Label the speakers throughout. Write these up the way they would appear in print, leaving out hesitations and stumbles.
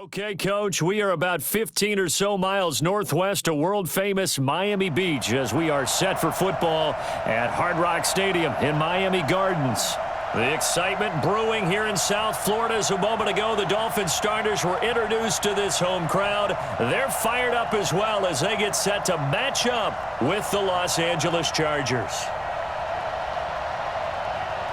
Speaker 1: Okay, Coach, we are about 15 or so miles northwest of world-famous Miami Beach as we are set for football at Hard Rock Stadium in Miami Gardens. The excitement brewing here in South Florida as a moment ago. The Dolphins starters were introduced to this home crowd. They're fired up as well as they get set to match up with the Los Angeles Chargers.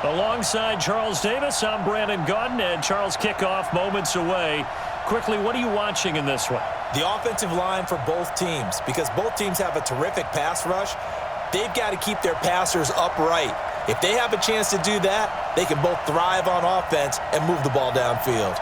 Speaker 1: Alongside Charles Davis, I'm Brandon Gaudin, and Charles, kickoff moments away. Quickly, what are you watching in this one?
Speaker 2: The offensive line for both teams, because both teams have a terrific pass rush. They've got to keep their passers upright. If they have a chance to do that, they can both thrive on offense and move the ball downfield.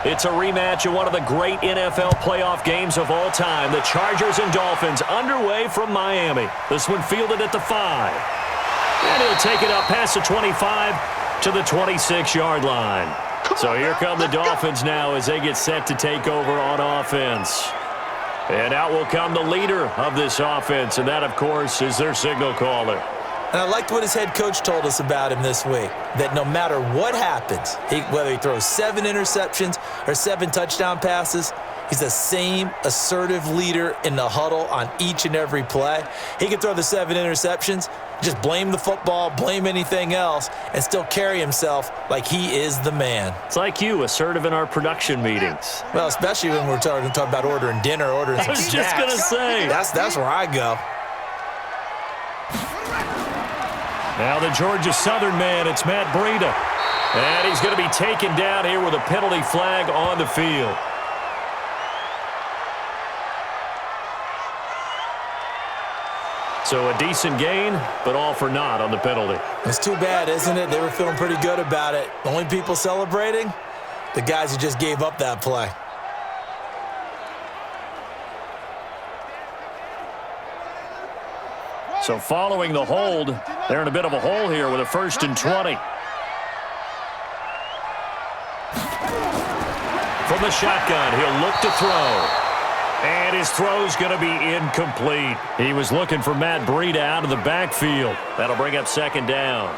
Speaker 1: It's a rematch of one of the great NFL playoff games of all time. The Chargers and Dolphins underway from Miami. This one fielded at the 5. And he'll take it up past the 25 to the 26-yard line. So here come the Dolphins now as they get set to take over on offense. And out will come the leader of this offense, and that, of course, is their signal caller.
Speaker 2: And I liked what his head coach told us about him this week, that no matter what happens, whether he throws 7 interceptions or 7 touchdown passes, he's the same assertive leader in the huddle on each and every play. He can throw the 7 interceptions, just blame the football, blame anything else, and still carry himself like he is the man.
Speaker 1: It's like you, assertive in our production meetings.
Speaker 2: Well, especially when we're talking about ordering dinner, ordering some snacks.
Speaker 1: I was just going to say.
Speaker 2: That's where I go.
Speaker 1: Now the Georgia Southern man, it's Matt Breida. And he's going to be taken down here with a penalty flag on the field. So a decent gain, but all for naught on the penalty.
Speaker 2: It's too bad, isn't it? They were feeling pretty good about it. The only people celebrating? The guys who just gave up that play.
Speaker 1: So following the hold, they're in a bit of a hole here with a 1st and 20. From the shotgun, he'll look to throw. And his throw's going to be incomplete. He was looking for Matt Breida out of the backfield. That'll bring up 2nd down.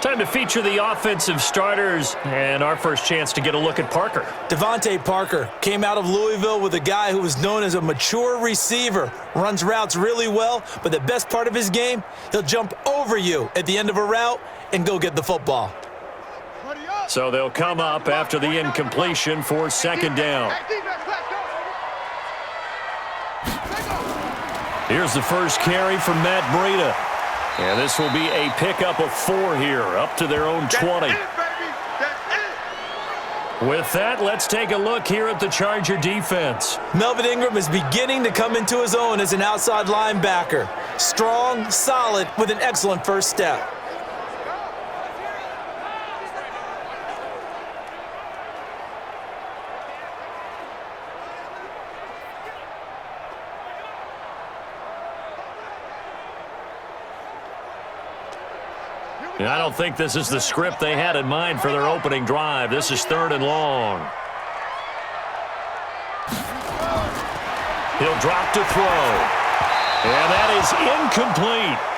Speaker 1: Time to feature the offensive starters, and our first chance to get a look at Parker.
Speaker 2: Devontae Parker came out of Louisville with a guy who was known as a mature receiver. Runs routes really well, but the best part of his game, he'll jump over you at the end of a route and go get the football.
Speaker 1: So they'll come up after the incompletion for 2nd down. Here's the first carry from Matt Breida. And this will be a pickup of 4 here, up to their own 20. With that, let's take a look here at the Charger defense.
Speaker 2: Melvin Ingram is beginning to come into his own as an outside linebacker. Strong, solid, with an excellent first step.
Speaker 1: And I don't think this is the script they had in mind for their opening drive. This is 3rd and long. He'll drop to throw. And that is incomplete.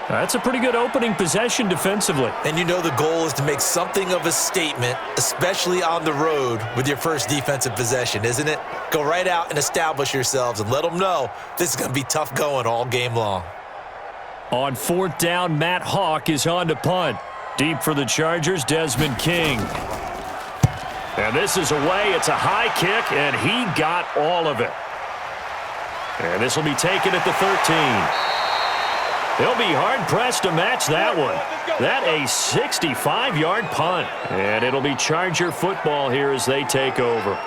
Speaker 1: That's a pretty good opening possession defensively.
Speaker 2: And you know the goal is to make something of a statement, especially on the road with your first defensive possession, isn't it? Go right out and establish yourselves and let them know this is going to be tough going all game long.
Speaker 1: On 4th down, Matt Hawk is on to punt. Deep for the Chargers, Desmond King. And this is away. It's a high kick, and he got all of it. And this will be taken at the 13. They'll be hard-pressed to match that one. That a 65-yard punt. And it'll be Charger football here as they take over.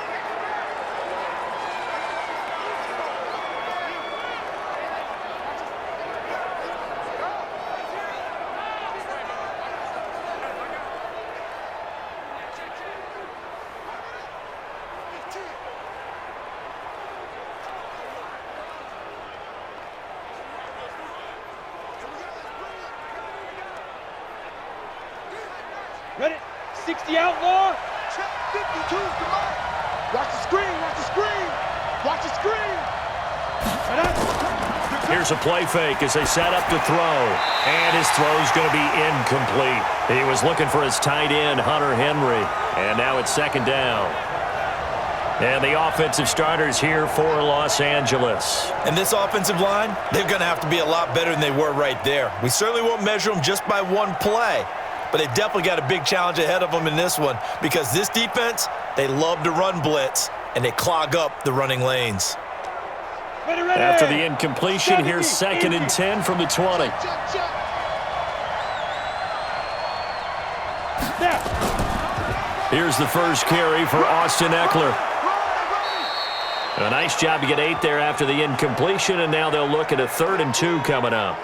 Speaker 3: Ready? 60 outlaw. Check 52 to line. Watch the screen. Watch the screen. Watch the screen.
Speaker 1: Here's a play fake as they set up to throw. And his throw's going to be incomplete. He was looking for his tight end, Hunter Henry. And now it's second down. And the offensive starters here for Los Angeles.
Speaker 2: And this offensive line, they're going to have to be a lot better than they were right there. We certainly won't measure them just by one play, but they definitely got a big challenge ahead of them in this one because this defense, they love to run blitz, and they clog up the running lanes.
Speaker 3: Ready.
Speaker 1: After the incompletion, here's second and 10 from the 20. Here's the first carry for Austin Eckler. A nice job to get 8 there after the incompletion, and now they'll look at a 3rd and 2 coming up.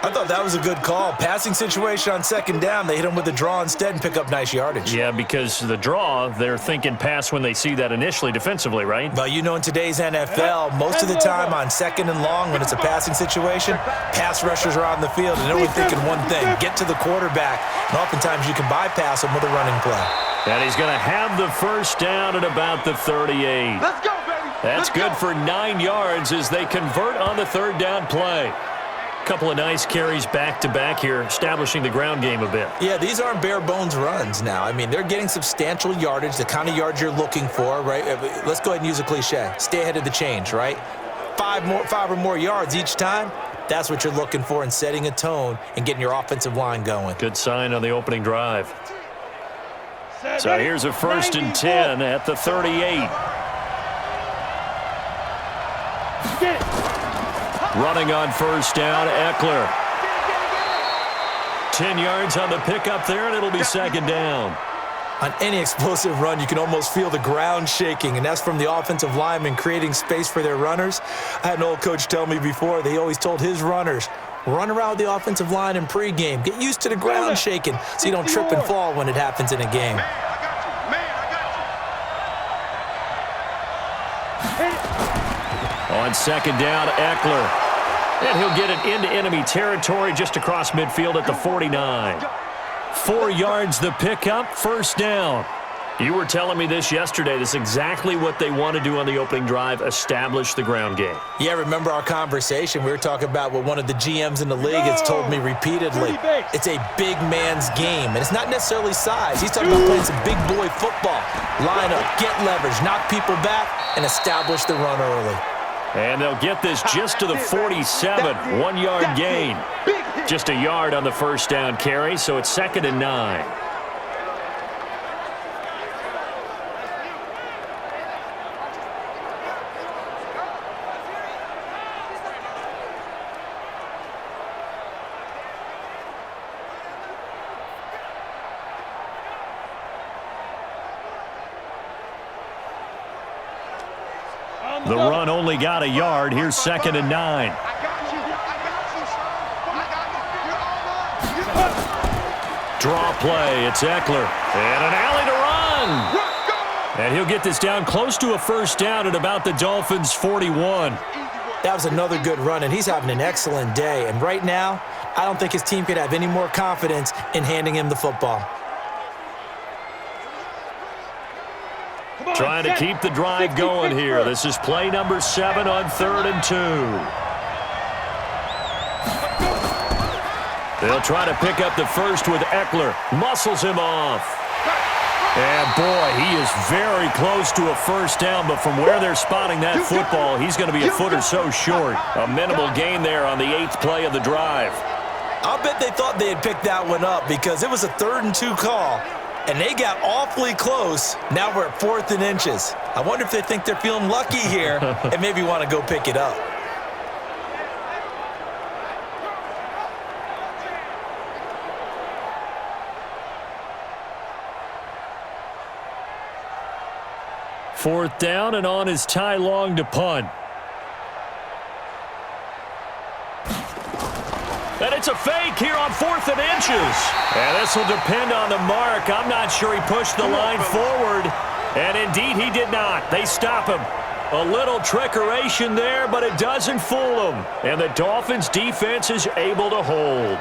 Speaker 2: I thought that was a good call. Passing situation on second down, they hit him with a draw instead and pick up nice yardage.
Speaker 1: Yeah, because the draw, they're thinking pass when they see that initially defensively, right?
Speaker 2: Well, you know in today's NFL, most of the time on second and long when it's a passing situation, pass rushers are on the field and they're only thinking one thing, get to the quarterback. And oftentimes you can bypass them with a running play.
Speaker 1: And he's going to have the first down at about the 38.
Speaker 3: Let's go, baby.
Speaker 1: That's good for 9 yards as they convert on the 3rd down play. Couple of nice carries back-to-back here, establishing the ground game a bit.
Speaker 2: Yeah, these aren't bare-bones runs now. I mean, they're getting substantial yardage, the kind of yards you're looking for, right? Let's go ahead and use a cliche. Stay ahead of the change, right? 5 or more yards each time, that's what you're looking for in setting a tone and getting your offensive line going.
Speaker 1: Good sign on the opening drive. So here's a 1st and 10 at the 38. Running on first down, Eckler. 10 yards on the pickup there, and it'll be second down.
Speaker 2: On any explosive run, you can almost feel the ground shaking, and that's from the offensive linemen creating space for their runners. I had an old coach tell me before, they always told his runners, run around the offensive line in pregame. Get used to the ground shaking so you don't trip and fall when it happens in a game.
Speaker 1: On second down, Eckler. And he'll get it into enemy territory just across midfield at the 49. 4 yards the pickup, first down. You were telling me this yesterday. This is exactly what they want to do on the opening drive, establish the ground game.
Speaker 2: Yeah, remember our conversation? We were talking about what one of the GMs in the league has told me repeatedly. It's a big man's game, and it's not necessarily size. He's talking about playing some big boy football. Line up, get leverage, knock people back, and establish the run early.
Speaker 1: And they'll get this just to the 47, 1 yard gain. Just a yard on the first down carry, so it's 2nd and 9. The run only got a yard. Here's 2nd and 9. Draw play. It's Eckler. And an alley to run. And he'll get this down close to a first down at about the Dolphins' 41.
Speaker 2: That was another good run, and he's having an excellent day. And right now, I don't think his team could have any more confidence in handing him the football.
Speaker 1: Trying to keep the drive going here. This is play number 7 on 3rd and 2. They'll try to pick up the first with Eckler. Muscles him off. And boy, he is very close to a first down, but from where they're spotting that football, he's going to be a foot or so short. A minimal gain there on the 8th play of the drive.
Speaker 2: I'll bet they thought they had picked that one up because it was a 3rd and 2 call. And they got awfully close. Now we're at 4th and inches. I wonder if they think they're feeling lucky here and maybe want to go pick it up.
Speaker 1: Fourth down, and on is Ty Long to punt. And it's a fake here on 4th and inches. And this will depend on the mark. I'm not sure he pushed the line forward. And indeed, he did not. They stop him. A little trickeration there, but it doesn't fool him. And the Dolphins defense is able to hold.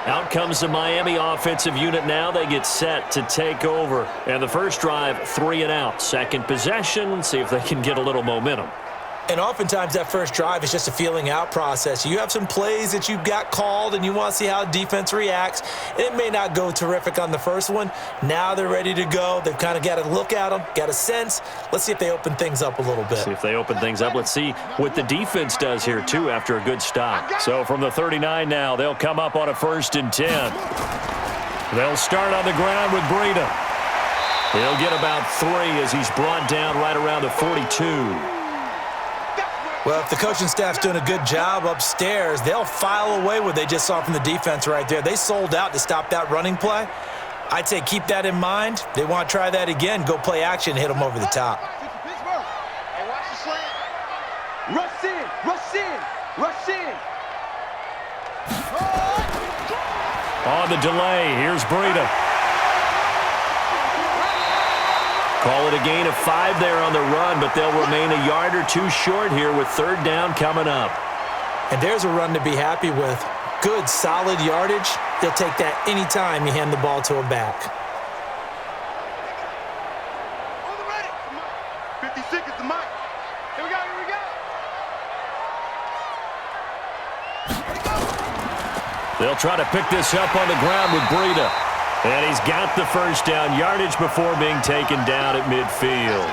Speaker 1: Out comes the Miami offensive unit now. They get set to take over. And the first drive, 3 and out. Second possession, see if they can get a little momentum.
Speaker 2: And oftentimes that first drive is just a feeling out process. You have some plays that you've got called and you want to see how defense reacts. It may not go terrific on the first one. Now they're ready to go. They've kind of got to look at them, got a sense. Let's see if they open things up a little bit.
Speaker 1: See if they open things up. Let's see what the defense does here, too, after a good stop. So from the 39 now, they'll come up on a 1st and 10. They'll start on the ground with Breida. He'll get about 3 as he's brought down right around the 42.
Speaker 2: Well, if the coaching staff's doing a good job upstairs, they'll file away what they just saw from the defense right there. They sold out to stop that running play. I'd say keep that in mind. They want to try that again, go play action, hit them over the top.
Speaker 3: Hey, watch the slant. Rush in, rush in, rush in.
Speaker 1: On the delay, here's Breida. Call it a gain of 5 there on the run, but they'll remain a yard or 2 short here with 3rd down coming up.
Speaker 2: And there's a run to be happy with. Good, solid yardage. He'll take that anytime you hand the ball to him back.
Speaker 3: On the ready. 50 seconds to Mike. Here we go, here we go.
Speaker 1: They'll try to pick this up on the ground with Breida. And he's got the first down yardage before being taken down at midfield.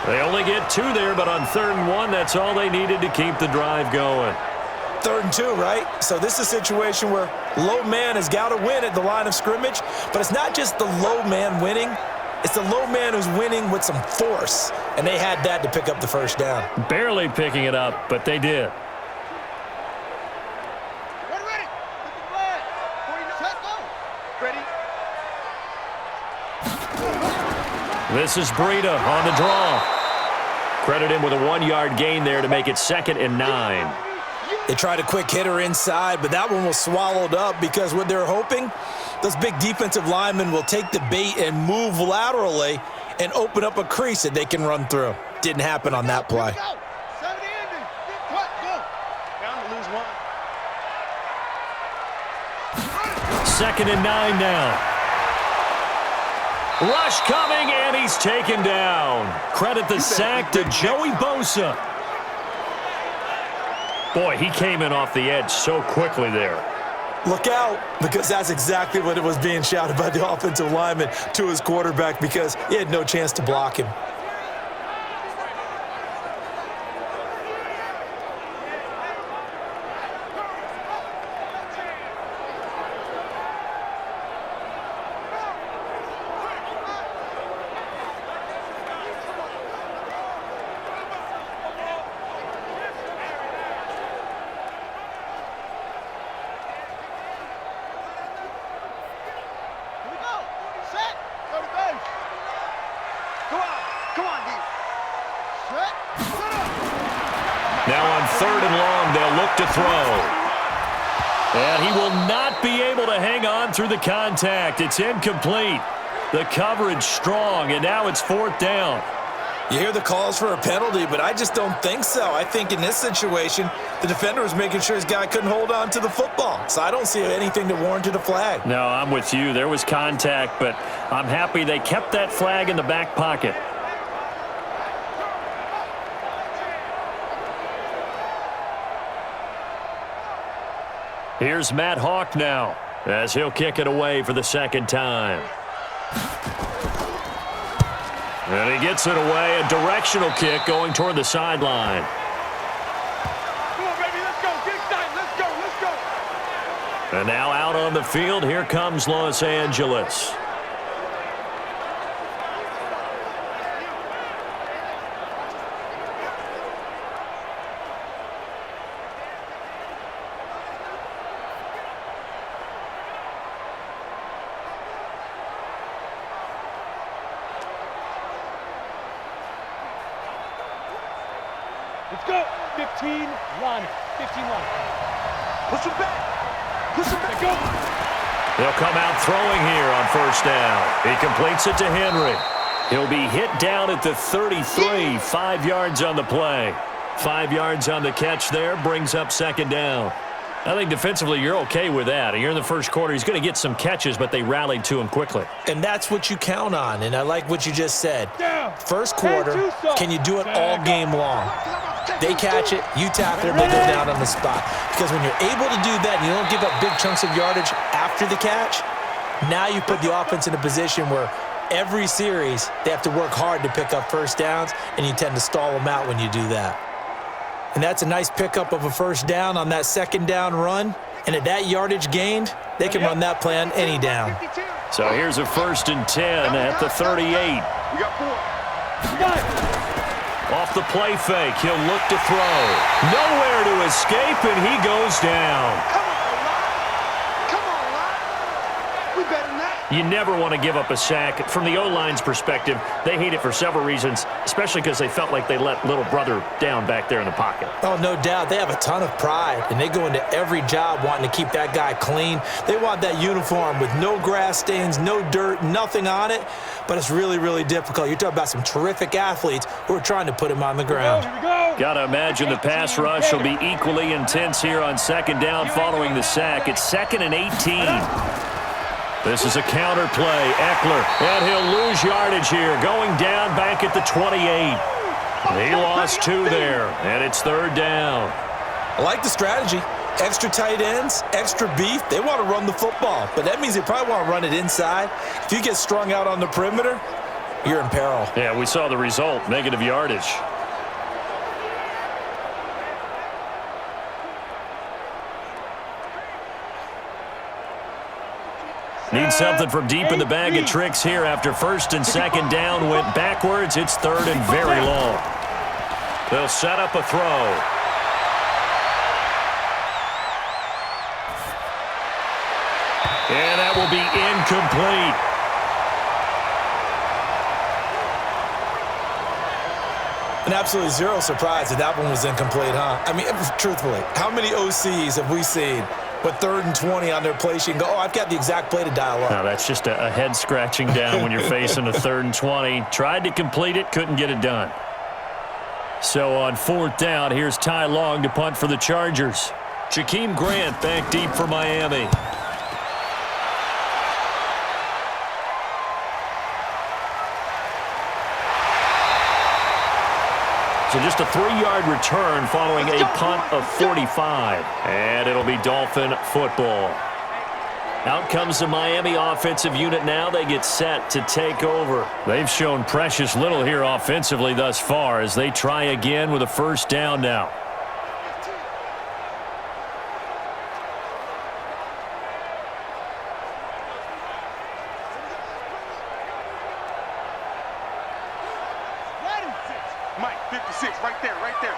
Speaker 1: They only get 2 there, but on 3rd and 1, that's all they needed to keep the drive going.
Speaker 2: 3rd and 2, right? So this is a situation where low man has got to win at the line of scrimmage, but it's not just the low man winning. It's the low man who's winning with some force, and they had that to pick up the first down.
Speaker 1: Barely picking it up, but they did.
Speaker 3: Ready. Ready.
Speaker 1: This is Breida on the draw. Credit him with a 1-yard gain there to make it 2nd and 9.
Speaker 2: They tried a quick hitter inside, but that one was swallowed up because what they're hoping, those big defensive linemen will take the bait and move laterally and open up a crease that they can run through. Didn't happen on that play.
Speaker 1: Second and 9 now. Rush coming, and he's taken down. Credit the sack to Joey Bosa. Boy, he came in off the edge so quickly there.
Speaker 2: Look out, because that's exactly what it was being shouted by the offensive lineman to his quarterback because he had no chance to block him.
Speaker 1: Now on 3rd and long, they'll look to throw. And he will not be able to hang on through the contact. It's incomplete. The coverage strong, and now it's 4th down.
Speaker 2: You hear the calls for a penalty, but I just don't think so. I think in this situation, the defender was making sure his guy couldn't hold on to the football. So I don't see anything to warrant a flag.
Speaker 1: No, I'm with you. There was contact, but I'm happy they kept that flag in the back pocket. Here's Matt Hawk now as he'll kick it away for the 2nd time. And he gets it away, a directional kick going toward the sideline.
Speaker 3: Come on, baby, let's go. Get excited. Let's go, let's go.
Speaker 1: And now out on the field, here comes Los Angeles.
Speaker 3: Let's go. 15, line it. 15, line it. Push him back. Push him back. Go.
Speaker 1: They'll come out throwing here on 1st down. He completes it to Henry. He'll be hit down at the 33, 5 yards on the play. 5 yards on the catch there brings up 2nd down. I think defensively you're okay with that. You're in the first quarter. He's going to get some catches, but they rallied to him quickly.
Speaker 2: And that's what you count on, and I like what you just said. First quarter, can you do it all game long? They catch it, you tap it, and they go down on the spot. Because when you're able to do that and you don't give up big chunks of yardage after the catch, now you put the offense in a position where every series they have to work hard to pick up first downs, and you tend to stall them out when you do that. And that's a nice pickup of a first down on that second down run. And at that yardage gained, they can run that play on any down.
Speaker 1: So here's a 1st and 10 at the 38.
Speaker 3: We got 4.
Speaker 1: Off the play fake, he'll look to throw. Nowhere to escape, and he goes down.
Speaker 3: Come on, Lott. We better than that.
Speaker 1: You never want to give up a sack. From the O-line's perspective, they hate it for several reasons, especially because they felt like they let little brother down back there in the pocket.
Speaker 2: Oh, no doubt. They have a ton of pride, and they go into every job wanting to keep that guy clean. They want that uniform with no grass stains, no dirt, nothing on it, but it's really, really difficult. You're talking about some terrific athletes who are trying to put him on the ground.
Speaker 3: Here we go.
Speaker 1: Got to imagine the pass rush will be equally intense here on second down following the sack. It's 2nd and 18. This is a counter play. Eckler, and he'll lose yardage here, going down back at the 28. He lost 2 there, and it's 3rd down.
Speaker 2: I like the strategy. Extra tight ends, extra beef. They want to run the football, but that means they probably want to run it inside. If you get strung out on the perimeter, you're in peril.
Speaker 1: Yeah, we saw the result, negative yardage. Need something from deep in the bag of tricks here after 1st and 2nd down went backwards. It's 3rd and very long. They'll set up a throw. And that will be incomplete.
Speaker 2: And absolutely zero surprise that one was incomplete, huh? I mean, truthfully, how many OCs have we seen with 3rd and 20 on their play sheet and go, oh, I've got the exact play to dial up?
Speaker 1: Now, that's just a head scratching down when you're facing a 3rd and 20. Tried to complete it, couldn't get it done. So on 4th down, here's Ty Long to punt for the Chargers. Jakeem Grant back deep for Miami. So just a 3-yard return following a punt of 45. And it'll be Dolphin football. Out comes the Miami offensive unit now. They get set to take over. They've shown precious little here offensively thus far as they try again with a 1st down now.
Speaker 3: Mike, 56, right there,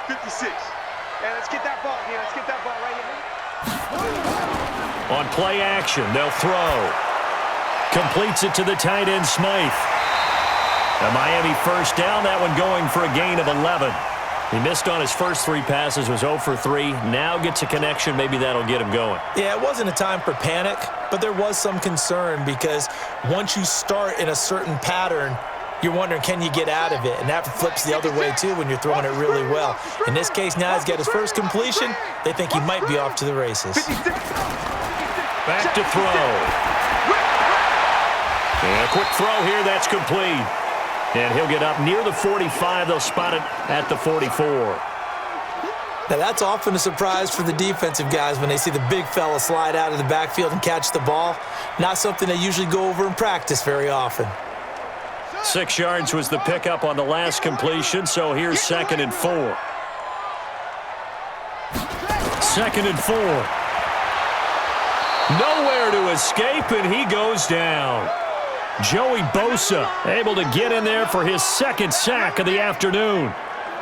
Speaker 3: 56. And let's get that ball here. Let's get that ball right here.
Speaker 1: On play action, they'll throw. Completes it to the tight end, Smythe. A Miami 1st down, that one going for a gain of 11. He missed on his first 3 passes, was 0 for 3. Now gets a connection. Maybe that'll get him going.
Speaker 2: Yeah, it wasn't a time for panic, but there was some concern because once you start in a certain pattern, you're wondering, can you get out of it? And that flips the other way, too, when you're throwing it really well. In this case, now he's got his first completion. They think he might be off to the races.
Speaker 1: Back to throw. And a quick throw here. That's complete. And he'll get up near the 45. They'll spot it at the 44.
Speaker 2: Now, that's often a surprise for the defensive guys when they see the big fella slide out of the backfield and catch the ball. Not something they usually go over in practice very often.
Speaker 1: 6 yards was the pickup on the last completion, so here's 2nd and 4. 2nd and 4. Nowhere to escape, and he goes down. Joey Bosa able to get in there for his 2nd sack of the afternoon.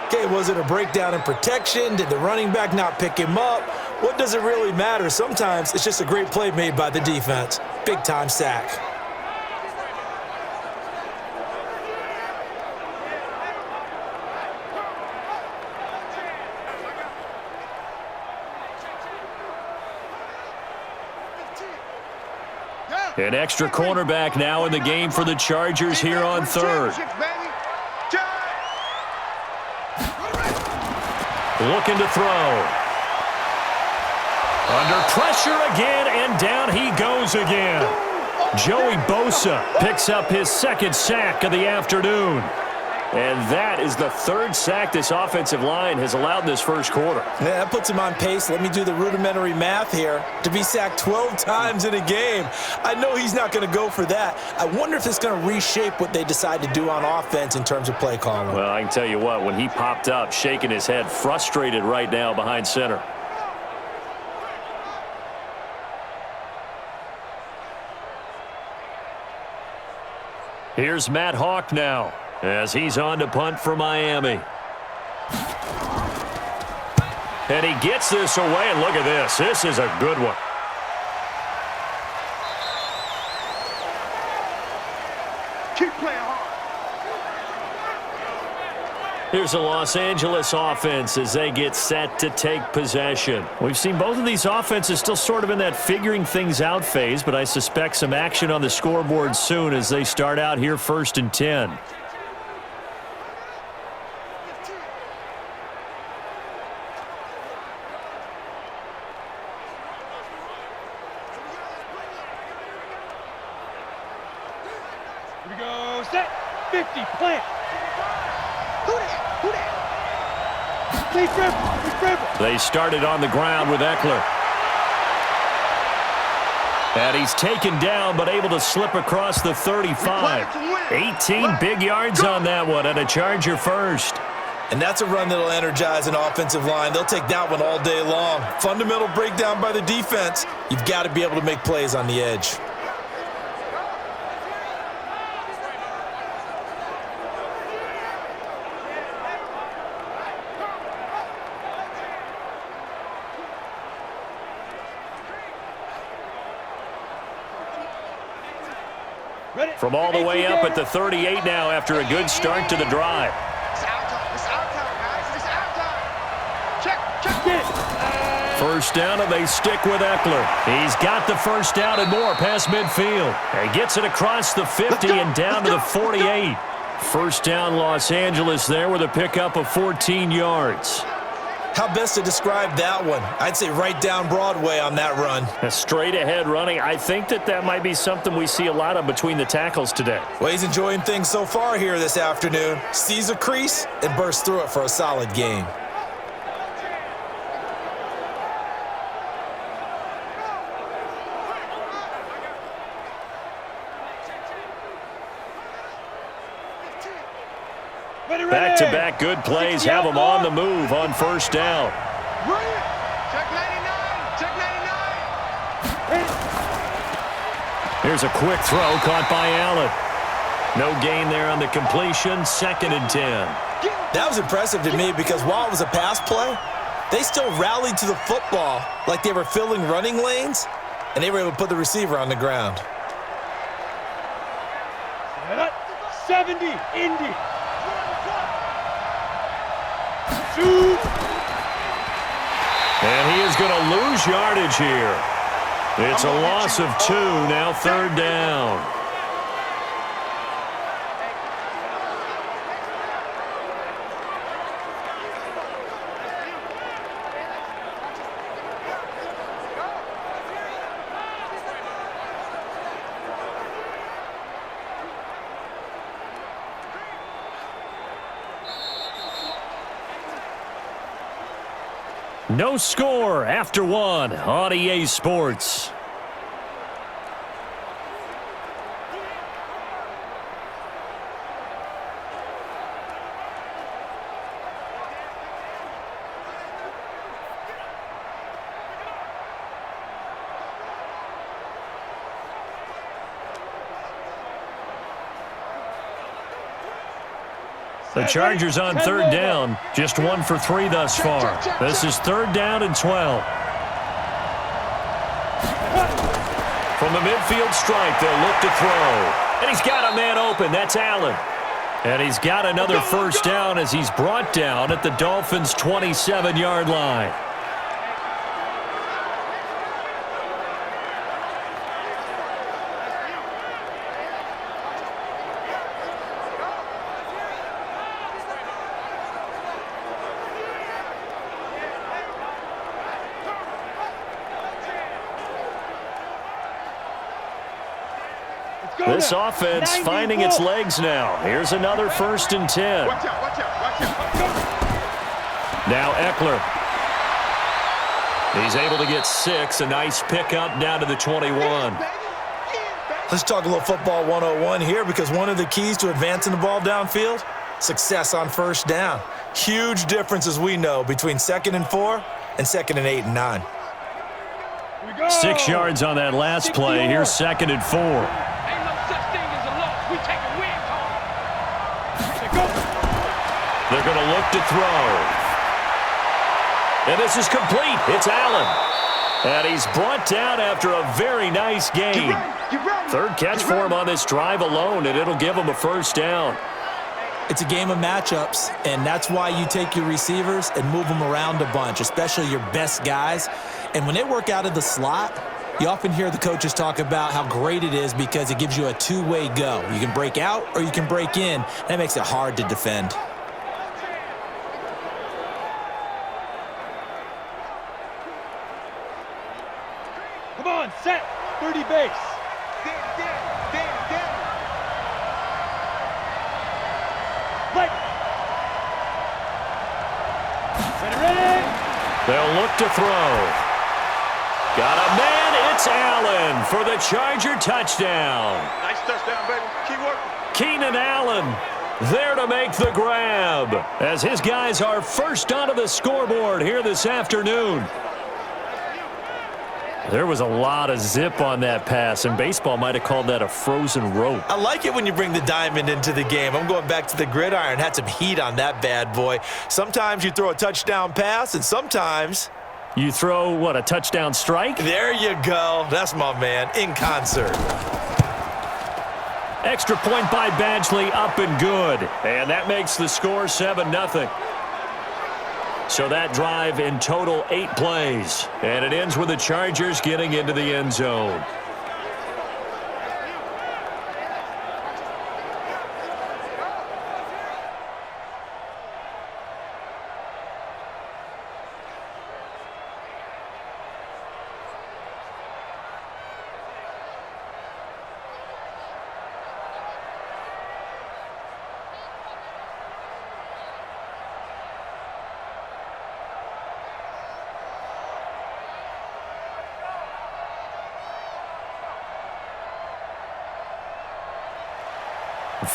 Speaker 2: Okay, was it a breakdown in protection? Did the running back not pick him up? What does it really matter? Sometimes it's just a great play made by the defense. Big-time sack.
Speaker 1: An extra cornerback now in the game for the Chargers here on 3rd. Looking to throw. Under pressure again, and down he goes again. Joey Bosa picks up his second sack of the afternoon. And that is the third sack this offensive line has allowed in this first quarter.
Speaker 2: Yeah, that puts him on pace. Let me do the rudimentary math here. To be sacked 12 times in a game. I know he's not going to go for that. I wonder if it's going to reshape what they decide to do on offense in terms of play calling.
Speaker 1: Well, I can tell you what, when he popped up, shaking his head, frustrated right now behind center. Here's Matt Hawk now, as he's on to punt for Miami. And he gets this away, and look at this. This is a good one.
Speaker 3: Keep playing hard.
Speaker 1: Here's the Los Angeles offense as they get set to take possession. We've seen both of these offenses still sort of in that figuring things out phase, but I suspect some action on the scoreboard soon as they start out here 1st and 10.
Speaker 3: Here we go. Set. 50. Plant. Who that?
Speaker 1: They started on the ground with Eckler. And he's taken down but able to slip across the 35. 18 big yards on that one and a Charger first.
Speaker 2: And that's a run that'll energize an offensive line. They'll take that one all day long. Fundamental breakdown by the defense. You've got to be able to make plays on the edge.
Speaker 1: From all the way up at the 38 now after a good start to the drive.
Speaker 3: It's our time, guys. It's our time. Check it.
Speaker 1: First down, and they stick with Eckler. He's got the first down and more past midfield. And gets it across the 50 and down to the 48. First down, Los Angeles there with a pickup of 14 yards.
Speaker 2: How best to describe that one? I'd say right down Broadway on that run.
Speaker 1: A straight ahead running. I think that might be something we see a lot of between the tackles today.
Speaker 2: Well, he's enjoying things so far here this afternoon. Sees a crease and bursts through it for a solid gain.
Speaker 1: Back-to-back good plays have them on the move on first down.
Speaker 3: Check 99. Check 99.
Speaker 1: Here's a quick throw caught by Allen. No gain there on the completion. 2nd and 10.
Speaker 2: That was impressive to me because while it was a pass play, they still rallied to the football like they were filling running lanes, and they were able to put the receiver on the ground.
Speaker 3: 70. Indy. Shoot.
Speaker 1: And he is going to lose yardage here. It's a loss of 2, now 3rd down. No score after 1 on EA Sports. The Chargers on 3rd down, just 1 for 3 thus far. This is 3rd down and 12. From the midfield stripe, they'll look to throw. And he's got a man open. That's Allen. And he's got another first down as he's brought down at the Dolphins' 27-yard line. This offense finding its legs now. Here's another 1st and 10.
Speaker 3: Watch out, watch out, watch out.
Speaker 1: Now Eckler. He's able to get 6. A nice pickup down to the 21.
Speaker 2: Let's talk a little football 101 here, because one of the keys to advancing the ball downfield, success on 1st down. Huge difference, as we know, between 2nd and 4 and 2nd and 8 and 9.
Speaker 1: 6 yards on that last play. Here's 2nd and 4.
Speaker 3: Ain't no such thing as a loss. We take a win home.
Speaker 1: They're going to look to throw. And this is complete. It's Allen. And he's brought down after a very nice game. 3rd catch for him on this drive alone, and it'll give him a 1st down.
Speaker 2: It's a game of matchups, and that's why you take your receivers and move them around a bunch, especially your best guys. And when they work out of the slot, you often hear the coaches talk about how great it is because it gives you a two-way go. You can break out or you can break in. That makes it hard to defend.
Speaker 3: Come on, set. 30 base. Play. Ready.
Speaker 1: They'll look to throw. Got a man. It's Allen for the Charger touchdown.
Speaker 3: Nice touchdown, baby. Keep working.
Speaker 1: Keenan Allen there to make the grab as his guys are first onto the scoreboard here this afternoon. There was a lot of zip on that pass, and baseball might have called that a frozen rope.
Speaker 2: I like it when you bring the diamond into the game. I'm going back to the gridiron. Had some heat on that bad boy. Sometimes you throw a touchdown pass, and sometimes
Speaker 1: you throw, what, a touchdown strike?
Speaker 2: There you go. That's my man, in concert.
Speaker 1: Extra point by Badgley, up and good. And that makes the score 7-0. So that drive in total 8 plays. And it ends with the Chargers getting into the end zone.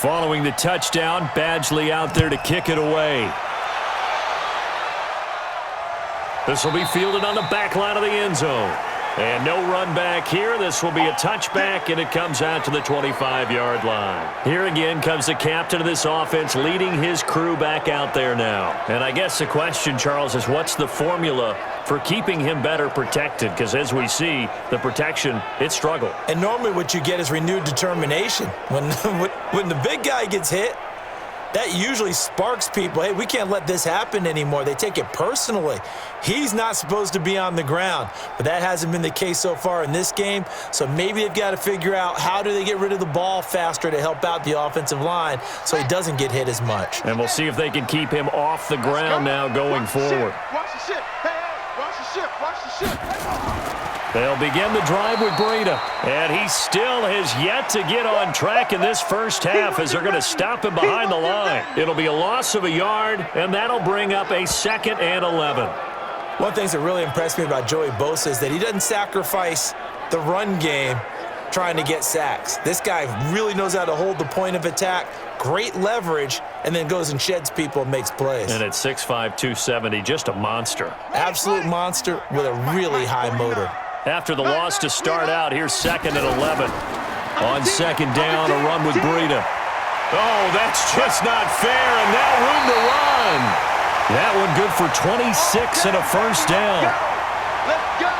Speaker 1: Following the touchdown, Badgley out there to kick it away. This will be fielded on the back line of the end zone. And no run back here. This will be a touchback, and it comes out to the 25-yard line. Here again comes the captain of this offense leading his crew back out there now. And I guess the question, Charles, is what's the formula for keeping him better protected? Because as we see, the protection, it struggled.
Speaker 2: And normally what you get is renewed determination. When the big guy gets hit, that usually sparks people. Hey, we can't let this happen anymore. They take it personally. He's not supposed to be on the ground, but that hasn't been the case so far in this game. So maybe they've got to figure out how do they get rid of the ball faster to help out the offensive line so he doesn't get hit as much.
Speaker 1: And we'll see if they can keep him off the ground now going forward.
Speaker 3: Watch the ship. Hey, watch the ship. Watch the ship.
Speaker 1: They'll begin the drive with Breida. And he still has yet to get on track in this first half as they're going to stop him behind the line. It'll be a loss of a yard, and that'll bring up a 2nd and 11.
Speaker 2: One of the things that really impressed me about Joey Bosa is that he doesn't sacrifice the run game trying to get sacks. This guy really knows how to hold the point of attack, great leverage, and then goes and sheds people and makes plays.
Speaker 1: And at 6'5", 270, just a monster.
Speaker 2: Absolute monster with a really high motor.
Speaker 1: After the loss to start out, here's 2nd and 11. On 2nd down, a run with Breida. Oh, that's just not fair, and now room to run. That one good for 26 and a 1st down.
Speaker 3: Let's go.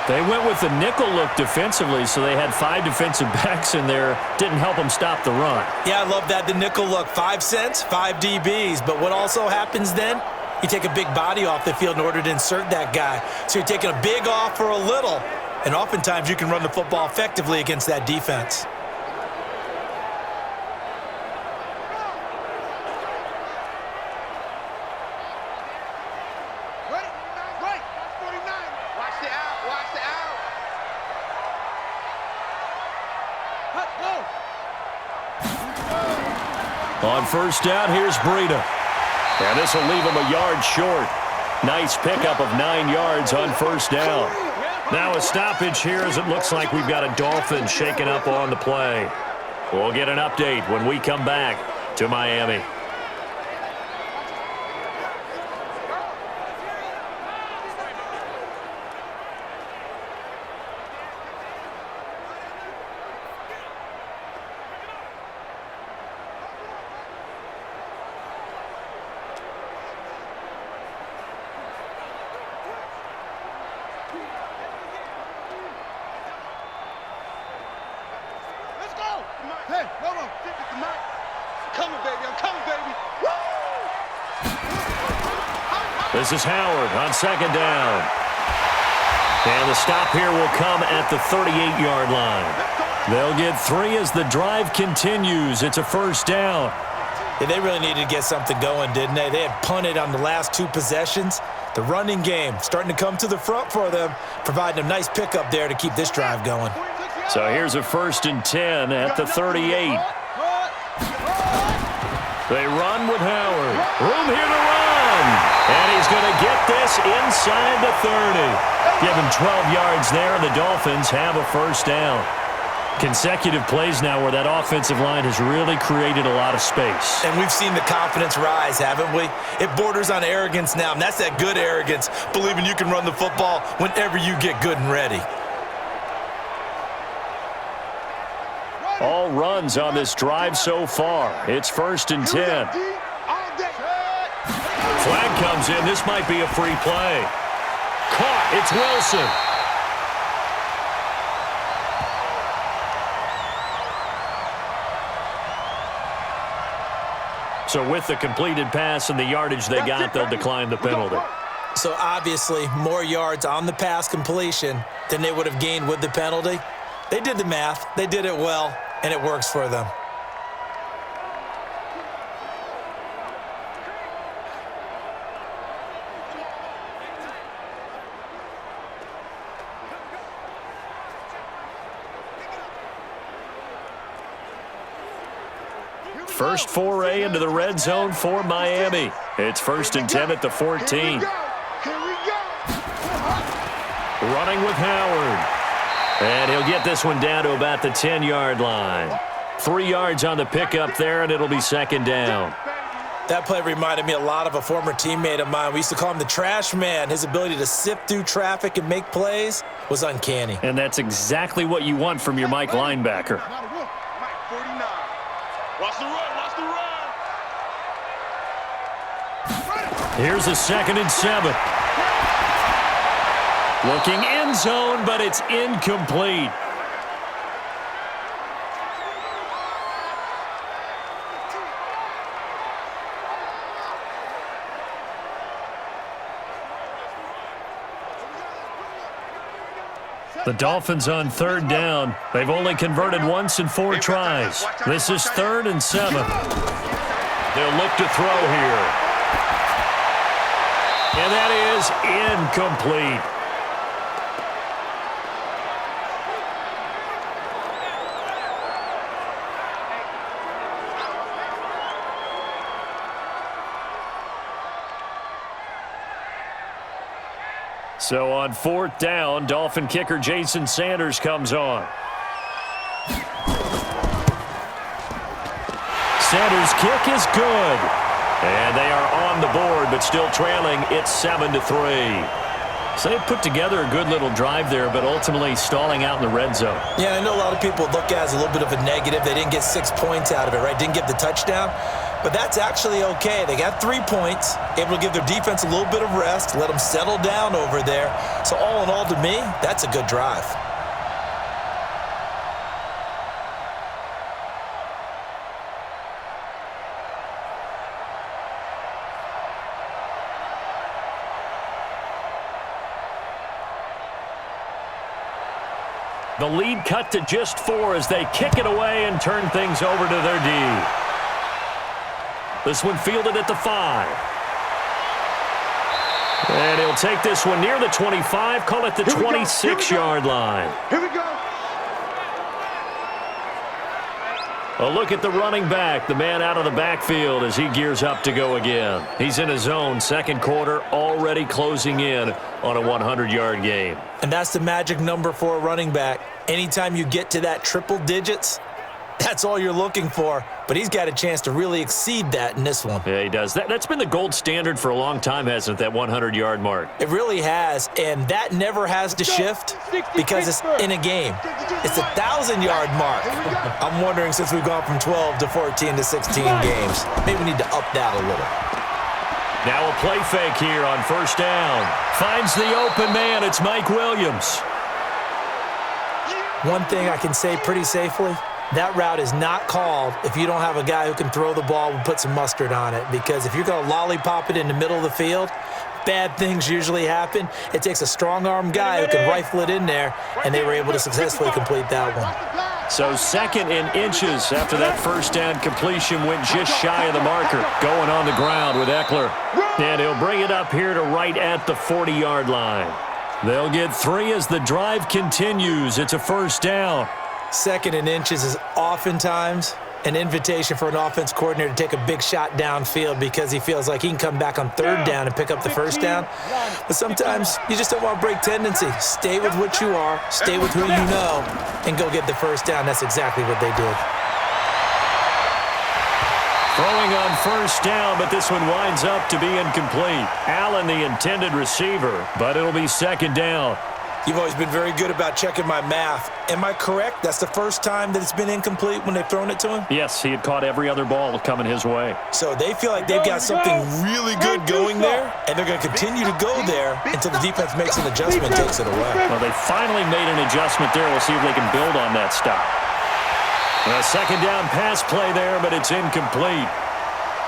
Speaker 1: They went with the nickel look defensively, so they had 5 defensive backs in there. Didn't help them stop the run.
Speaker 2: Yeah, I love that, the nickel look. 5 cents, 5 DBs. But what also happens then? You take a big body off the field in order to insert that guy. So you're taking a big off for a little, and oftentimes you can run the football effectively against that defense.
Speaker 3: Right. 49. Watch the out. Watch the out.
Speaker 1: On first down, here's Breida. And this will leave him a yard short. Nice pickup of 9 yards on first down. Now a stoppage here as it looks like we've got a Dolphin shaken up on the play. We'll get an update when we come back to Miami.
Speaker 3: Hey, Lomo, get the mic. I'm coming, baby. I'm coming, baby. Woo!
Speaker 1: This is Howard on second down. And the stop here will come at the 38-yard line. They'll get 3 as the drive continues. It's a first down.
Speaker 2: Yeah, they really needed to get something going, didn't they? They had punted on the last 2 possessions. The running game starting to come to the front for them, providing a nice pickup there to keep this drive going.
Speaker 1: So here's a 1st and 10 at the 38. They run with Howard. Room here to run. And he's going to get this inside the 30. Give him 12 yards there, and the Dolphins have a first down. Consecutive plays now where that offensive line has really created a lot of space.
Speaker 2: And we've seen the confidence rise, haven't we? It borders on arrogance now, and that's that good arrogance, believing you can run the football whenever you get good and ready.
Speaker 1: All runs on this drive so far. It's 1st and 10. Flag comes in. This might be a free play. Caught. It's Wilson. So with the completed pass and the yardage they got, they'll decline the penalty.
Speaker 2: So obviously more yards on the pass completion than they would have gained with the penalty. They did the math. They did it well. And it works for them.
Speaker 1: First foray into the red zone for Miami. It's 1st and 10 at the 14. Running with Howard. And he'll get this one down to about the 10-yard line. 3 yards on the pickup there, and it'll be 2nd down.
Speaker 2: That play reminded me a lot of a former teammate of mine. We used to call him the trash man. His ability to sift through traffic and make plays was uncanny.
Speaker 1: And that's exactly what you want from your Mike linebacker.
Speaker 3: Mike 49. Watch the run. Watch the run.
Speaker 1: Here's a 2nd and 7. Looking end zone, but it's incomplete. The Dolphins on 3rd down. They've only converted once in 4 tries. This is 3rd and 7. They'll look to throw here. And that is incomplete. So on 4th down, Dolphin kicker Jason Sanders comes on. Sanders' kick is good. And they are on the board, but still trailing. It's 7-3. So they put together a good little drive there, but ultimately stalling out in the red zone.
Speaker 2: Yeah, I know a lot of people look at it as a little bit of a negative. They didn't get 6 points out of it, right? Didn't get the touchdown. But that's actually okay. They got 3 points, able to give their defense a little bit of rest, let them settle down over there. So all in all, to me, that's a good drive.
Speaker 1: The lead cut to just 4 as they kick it away and turn things over to their D. This one fielded at the 5. And he'll take this one near the 25, call it the 26-yard line.
Speaker 3: Here we go.
Speaker 1: A look at the running back, the man out of the backfield as he gears up to go again. He's in his own second quarter, already closing in on a 100-yard game.
Speaker 2: And that's the magic number for a running back. Anytime you get to that triple digits, that's all you're looking for. But he's got a chance to really exceed that in this one.
Speaker 1: Yeah, he does. That's been the gold standard for a long time, hasn't it, that 100-yard mark?
Speaker 2: It really has, and that never has to shift because it's in a game. It's a 1,000-yard mark. I'm wondering, since we've gone from 12 to 14 to 16 games, maybe we need to up that a little.
Speaker 1: Now a play fake here on first down. Finds the open man. It's Mike Williams.
Speaker 2: One thing I can say pretty safely, that route is not called if you don't have a guy who can throw the ball and put some mustard on it. Because if you're going to lollipop it in the middle of the field, bad things usually happen. It takes a strong-arm guy who can rifle it in there, and they were able to successfully complete that one.
Speaker 1: So 2nd and inches after that first down completion went just shy of the marker. Going on the ground with Eckler. And he'll bring it up here to right at the 40-yard line. They'll get 3 as the drive continues. It's a first down.
Speaker 2: 2nd and inches is oftentimes an invitation for an offense coordinator to take a big shot downfield because he feels like he can come back on 3rd down and pick up the first down. But sometimes you just don't want to break tendency. Stay with what you are, stay with who you know, and go get the first down. That's exactly what they did.
Speaker 1: Throwing on first down, but this one winds up to be incomplete. Allen, the intended receiver, but it'll be 2nd down.
Speaker 2: You've always been very good about checking my math. Am I correct? That's the first time that it's been incomplete when they've thrown it to him?
Speaker 1: Yes, he had caught every other ball coming his way.
Speaker 2: So they feel like they've got something really good going there, and they're going to continue to go there until the defense makes an adjustment and takes it away.
Speaker 1: Well, they finally made an adjustment there. We'll see if they can build on that stop. A 2nd down pass play there, but it's incomplete.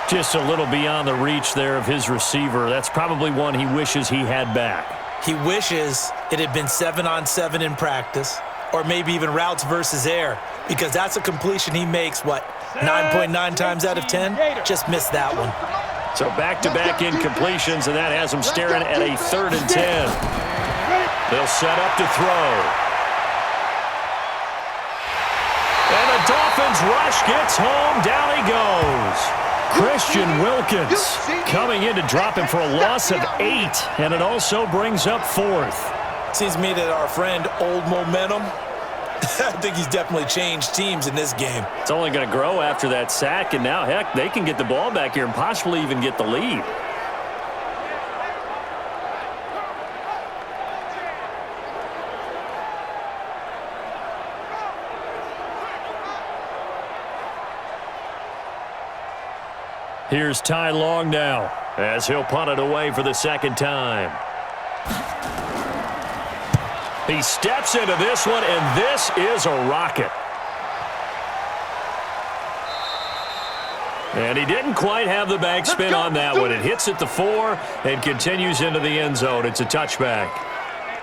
Speaker 1: Just a little beyond the reach there of his receiver. That's probably one he wishes he had back.
Speaker 2: He wishes it had been 7-on-7 in practice, or maybe even routes versus air, because that's a completion he makes, 9.9 times out of 10? Just missed that one.
Speaker 1: So back-to-back incompletions, and that has him staring at a 3rd and 10. They'll set up to throw. And the Dolphins rush gets home. Down he goes. Christian Wilkins coming in to drop him for a loss of 8, and it also brings up 4th.
Speaker 2: Seems to me that our friend Old Momentum, I think he's definitely changed teams in this game.
Speaker 1: It's only going to grow after that sack, and now, heck, they can get the ball back here and possibly even get the lead. Here's Ty Long now as he'll punt it away for the 2nd time. He steps into this one, and this is a rocket. And he didn't quite have the backspin on that one. It hits at the 4 and continues into the end zone. It's a touchback.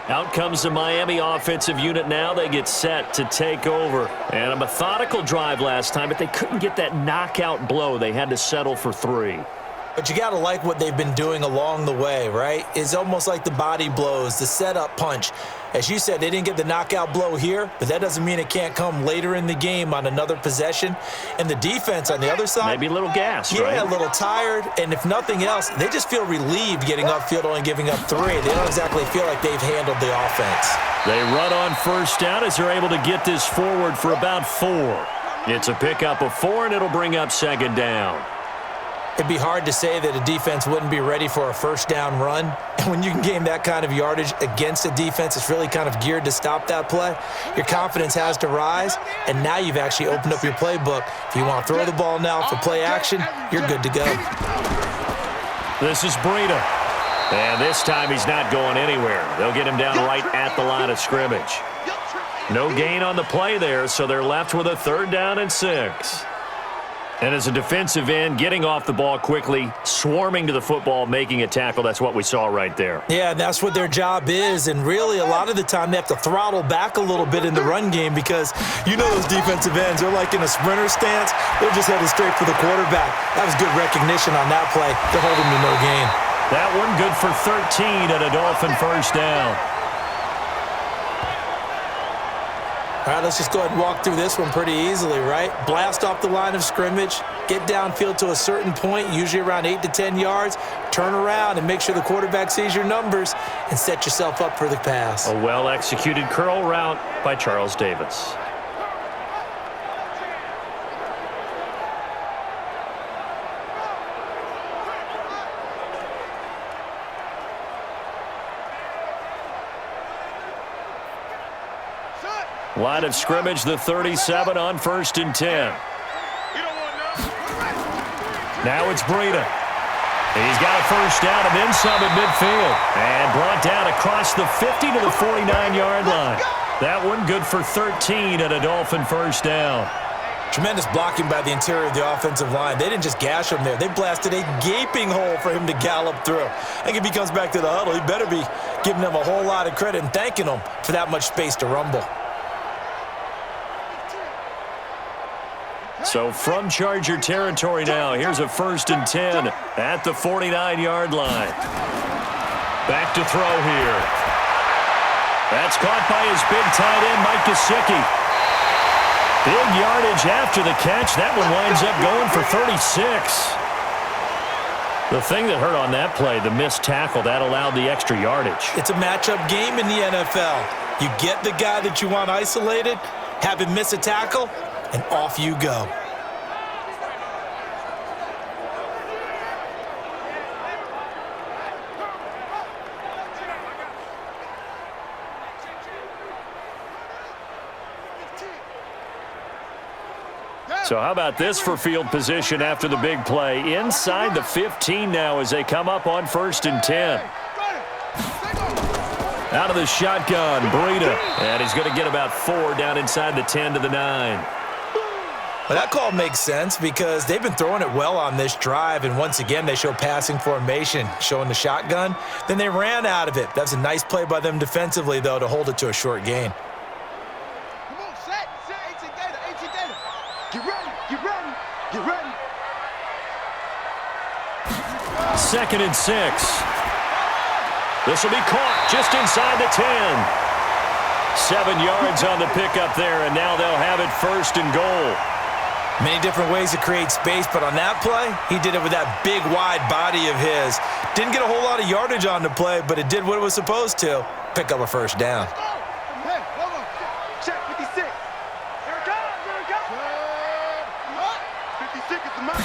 Speaker 1: Out comes the Miami offensive unit now. They get set to take over. And a methodical drive last time, but they couldn't get that knockout blow. They had to settle for 3.
Speaker 2: But you got to like what they've been doing along the way, right? It's almost like the body blows, the setup punch. As you said, they didn't get the knockout blow here, but that doesn't mean it can't come later in the game on another possession. And the defense on the other side,
Speaker 1: maybe a little gassed,
Speaker 2: right? A little tired. And if nothing else, they just feel relieved getting upfield, only giving up 3. They don't exactly feel like they've handled the offense.
Speaker 1: They run on first down as they're able to get this forward for about 4. It's a pickup of 4, and it'll bring up 2nd down.
Speaker 2: It'd be hard to say that a defense wouldn't be ready for a first down run. And when you can gain that kind of yardage against a defense that's really kind of geared to stop that play, your confidence has to rise, and now you've actually opened up your playbook. If you want to throw the ball now for play action, you're good to go.
Speaker 1: This is Breida. And this time he's not going anywhere. They'll get him down right at the line of scrimmage. No gain on the play there, so they're left with a 3rd down and 6. And as a defensive end, getting off the ball quickly, swarming to the football, making a tackle, that's what we saw right there.
Speaker 2: Yeah, that's what their job is. And really, a lot of the time, they have to throttle back a little bit in the run game because you know those defensive ends, they're like in a sprinter stance. They're just headed straight for the quarterback. That was good recognition on that play. They're holding to no gain.
Speaker 1: That one good for 13 at a Dolphin first down.
Speaker 2: All right, let's just go ahead and walk through this one pretty easily, right? Blast off the line of scrimmage, get downfield to a certain point, usually around 8 to 10 yards, turn around and make sure the quarterback sees your numbers and set yourself up for the pass.
Speaker 1: A well-executed curl route by Charles Davis. Line of scrimmage, the 37 on 1st and 10. Now it's Breida. He's got a first down and then some at midfield. And brought down across the 50 to the 49-yard line. That one good for 13 and a Dolphin first down.
Speaker 2: Tremendous blocking by the interior of the offensive line. They didn't just gash him there. They blasted a gaping hole for him to gallop through. I think if he comes back to the huddle, he better be giving them a whole lot of credit and thanking them for that much space to rumble.
Speaker 1: So from Charger territory now, here's a 1st and 10 at the 49-yard line. Back to throw here. That's caught by his big tight end, Mike Gesicki. Big yardage after the catch. That one winds up going for 36. The thing that hurt on that play, the missed tackle, that allowed the extra yardage.
Speaker 2: It's a matchup game in the NFL. You get the guy that you want isolated, have him miss a tackle, and off you go.
Speaker 1: So how about this for field position after the big play? Inside the 15 now as they come up on 1st and 10. Out of the shotgun, Breida. And he's going to get about 4 down inside the 10 to the 9.
Speaker 2: Well, that call makes sense because they've been throwing it well on this drive, and once again, they show passing formation, showing the shotgun. Then they ran out of it. That's a nice play by them defensively, though, to hold it to a short gain.
Speaker 3: Come on, set, 18 Gator. Get ready, get ready, get ready.
Speaker 1: 2nd and 6. This will be caught just inside the 10. 7 yards on the pickup there, and now they'll have it 1st and goal.
Speaker 2: Many different ways to create space, but on that play, he did it with that big, wide body of his. Didn't get a whole lot of yardage on the play, but it did what it was supposed to, pick up a first down.
Speaker 3: Hey, hold on. Check 56. Here it comes, here it comes. 56 is the mark.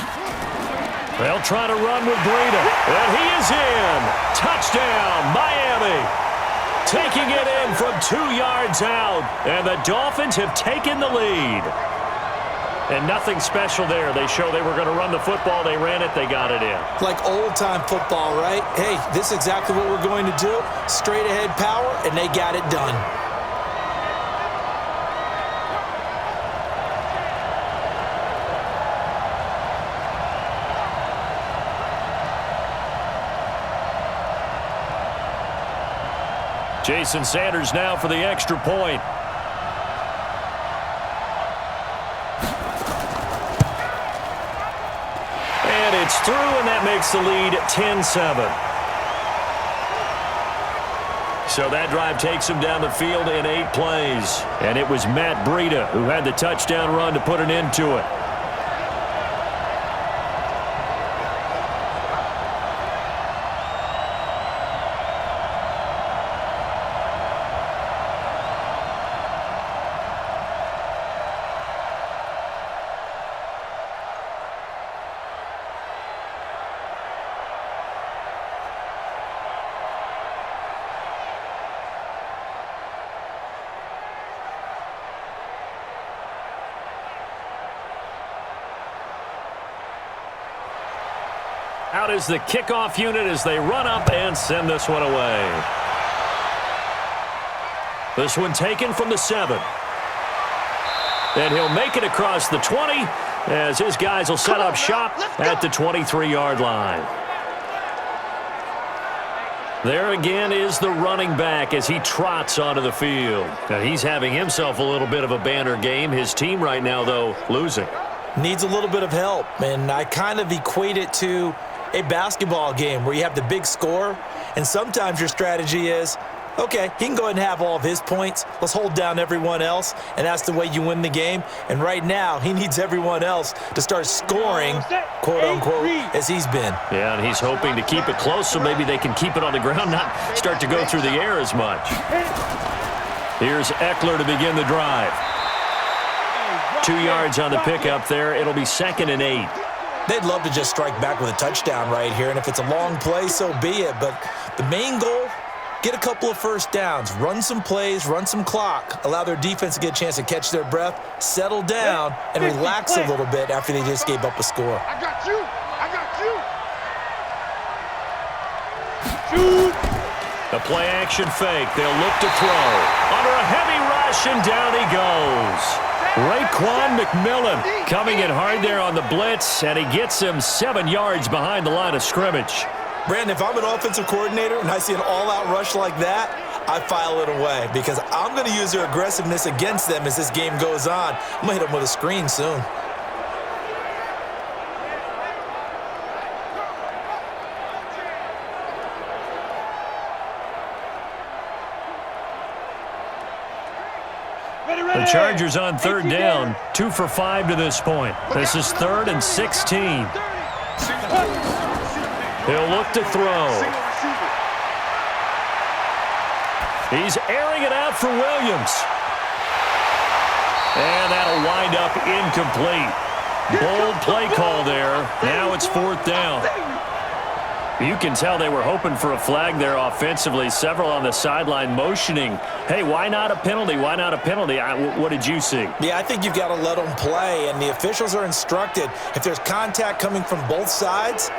Speaker 1: They'll try to run with Breida, and he is in. Touchdown, Miami. Taking it in from 2 yards out, and the Dolphins have taken the lead. And nothing special there. They show they were going to run the football. They ran it. They got it in.
Speaker 2: Like old-time football, right? Hey, this is exactly what we're going to do. Straight-ahead power, and they got it done.
Speaker 1: Jason Sanders now for the extra point. And it's through, and that makes the lead 10-7. So that drive takes him down the field in 8 plays. And it was Matt Breida who had the touchdown run to put an end to it. Out is the kickoff unit as they run up and send this one away. This one taken from the 7. And he'll make it across the 20 as his guys will set up shop at the 23-yard line. There again is the running back as he trots onto the field. Now he's having himself a little bit of a banner game. His team right now, though, losing.
Speaker 2: Needs a little bit of help, and I kind of equate it to a basketball game where you have the big score, and sometimes your strategy is, Okay, he can go ahead and have all of his points. Let's hold down everyone else, and that's the way you win the game. And right now, he needs everyone else to start scoring, quote-unquote, as he's been.
Speaker 1: Yeah, and he's hoping to keep it close so maybe they can keep it on the ground, not start to go through the air as much. Here's Eckler to begin the drive. 2 yards on the pickup there. It'll be 2nd and 8.
Speaker 2: They'd love to just strike back with a touchdown right here, and if it's a long play, so be it. But the main goal, get a couple of first downs, run some plays, run some clock, allow their defense to get a chance to catch their breath, settle down, and relax a little bit after they just gave up a score.
Speaker 3: I got you. I got you. Shoot.
Speaker 1: The play-action fake. They'll look to throw. Under a heavy rush, and down he goes. Raekwon McMillan coming in hard there on the blitz, and he gets him 7 yards behind the line of scrimmage.
Speaker 2: Brandon, if I'm an offensive coordinator and I see an all-out rush like that, I file it away because I'm going to use their aggressiveness against them as this game goes on. I'm going to hit them with a screen soon.
Speaker 1: The Chargers on 3rd down, 2 for 5 to this point. This is 3rd and 16. He'll look to throw. He's airing it out for Williams. And that'll wind up incomplete. Bold play call there. Now it's 4th down. You can tell they were hoping for a flag there offensively. Several on the sideline motioning, hey, why not a penalty? Why not a penalty? What did you see?
Speaker 2: Yeah, I think you've got to let them play, and the officials are instructed. If there's contact coming from both sides,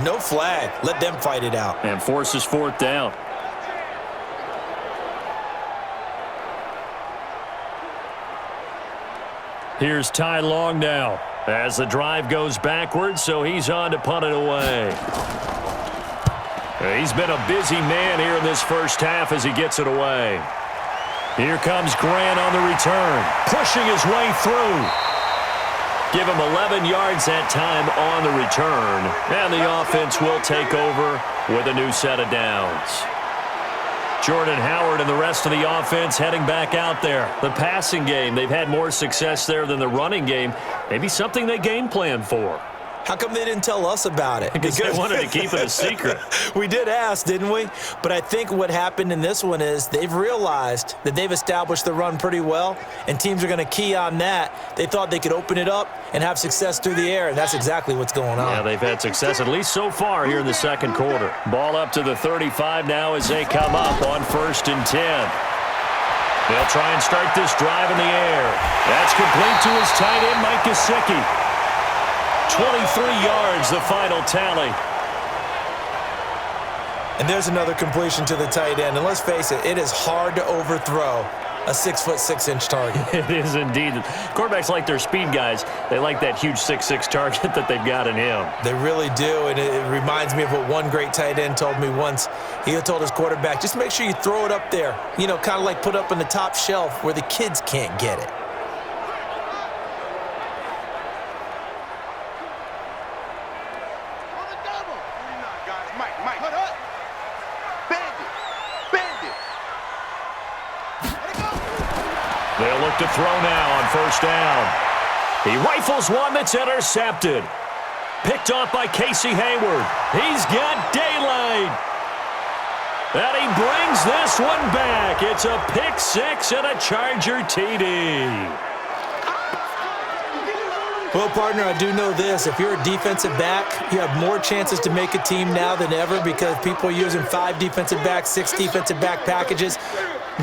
Speaker 2: no flag. Let them fight it out.
Speaker 1: And forces 4th down. Here's Ty Long now as the drive goes backwards, so he's on to punt it away. He's been a busy man here in this first half as he gets it away. Here comes Grant on the return, pushing his way through. Give him 11 yards that time on the return, and the offense will take over with a new set of downs. Jordan Howard and the rest of the offense heading back out there. The passing game, they've had more success there than the running game. Maybe something they game plan for.
Speaker 2: How come they didn't tell us about it?
Speaker 1: Because they wanted to keep it a secret.
Speaker 2: We did ask, didn't we? But I think what happened in this one is they've realized that they've established the run pretty well, and teams are going to key on that. They thought they could open it up and have success through the air, and that's exactly what's going on.
Speaker 1: Yeah, they've had success, at least so far, here in the second quarter. Ball up to the 35 now as they come up on 1st and 10. They'll try and start this drive in the air. That's complete to his tight end, Mike Gesicki. 23 yards, the final tally.
Speaker 2: And there's another completion to the tight end. And let's face it, it is hard to overthrow a 6'6" target.
Speaker 1: It is indeed. Quarterbacks like their speed guys. They like that huge 6'6" target that they've got in him.
Speaker 2: They really do, and it reminds me of what one great tight end told me once. He told his quarterback, just make sure you throw it up there, you know, kind of like put up on the top shelf where the kids can't get it.
Speaker 1: They'll look to throw now on 1st down. He rifles one that's intercepted. Picked off by Casey Hayward. He's got daylight. And he brings this one back. It's a pick 6 and a Charger TD.
Speaker 2: Well, partner, I do know this. If you're a defensive back, you have more chances to make a team now than ever because people are using 5 defensive backs, 6 defensive back packages.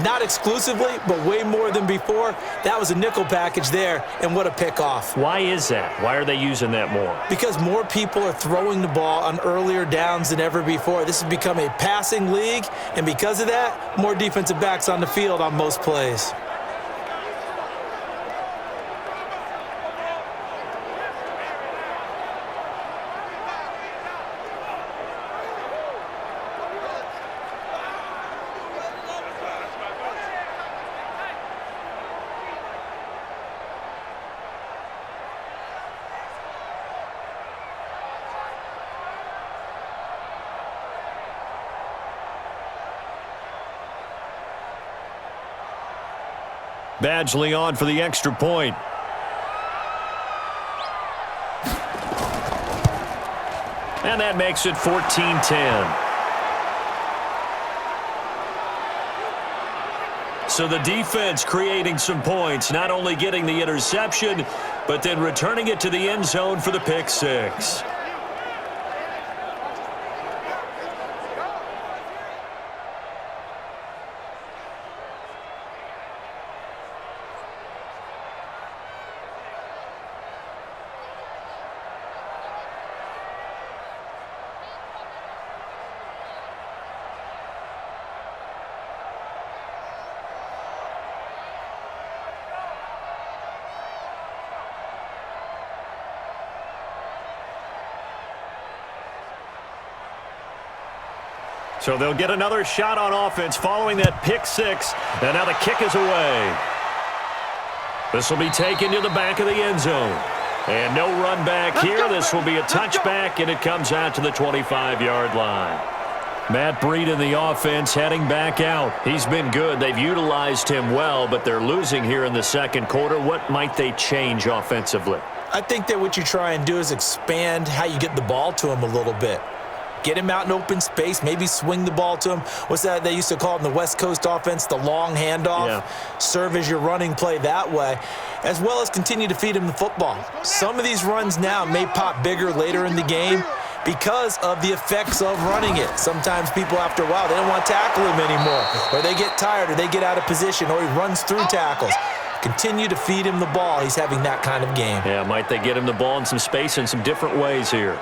Speaker 2: Not exclusively, but way more than before. That was a nickel package there, and what a pickoff.
Speaker 1: Why is that? Why are they using that more?
Speaker 2: Because more people are throwing the ball on earlier downs than ever before. This has become a passing league, and because of that, more defensive backs on the field on most plays.
Speaker 1: Badgley on for the extra point. And that makes it 14-10. So the defense creating some points, not only getting the interception, but then returning it to the end zone for the pick six. So they'll get another shot on offense following that pick six. And now the kick is away. This will be taken to the back of the end zone. And no run back here. This will be a touchback, and it comes out to the 25-yard line. Matt Breed in the offense heading back out. He's been good. They've utilized him well, but they're losing here in the second quarter. What might they change offensively?
Speaker 2: I think that what you try and do is expand how you get the ball to him a little bit. Get him out in open space, maybe swing the ball to him. What's that they used to call in the West Coast offense, the long handoff? Yeah. Serve as your running play that way, as well as continue to feed him the football. Some of these runs now may pop bigger later in the game because of the effects of running it. Sometimes people, after a while, they don't want to tackle him anymore, or they get tired, or they get out of position, or he runs through tackles. Continue to feed him the ball. He's having that kind of game.
Speaker 1: Yeah, might they get him the ball in some space in some different ways here.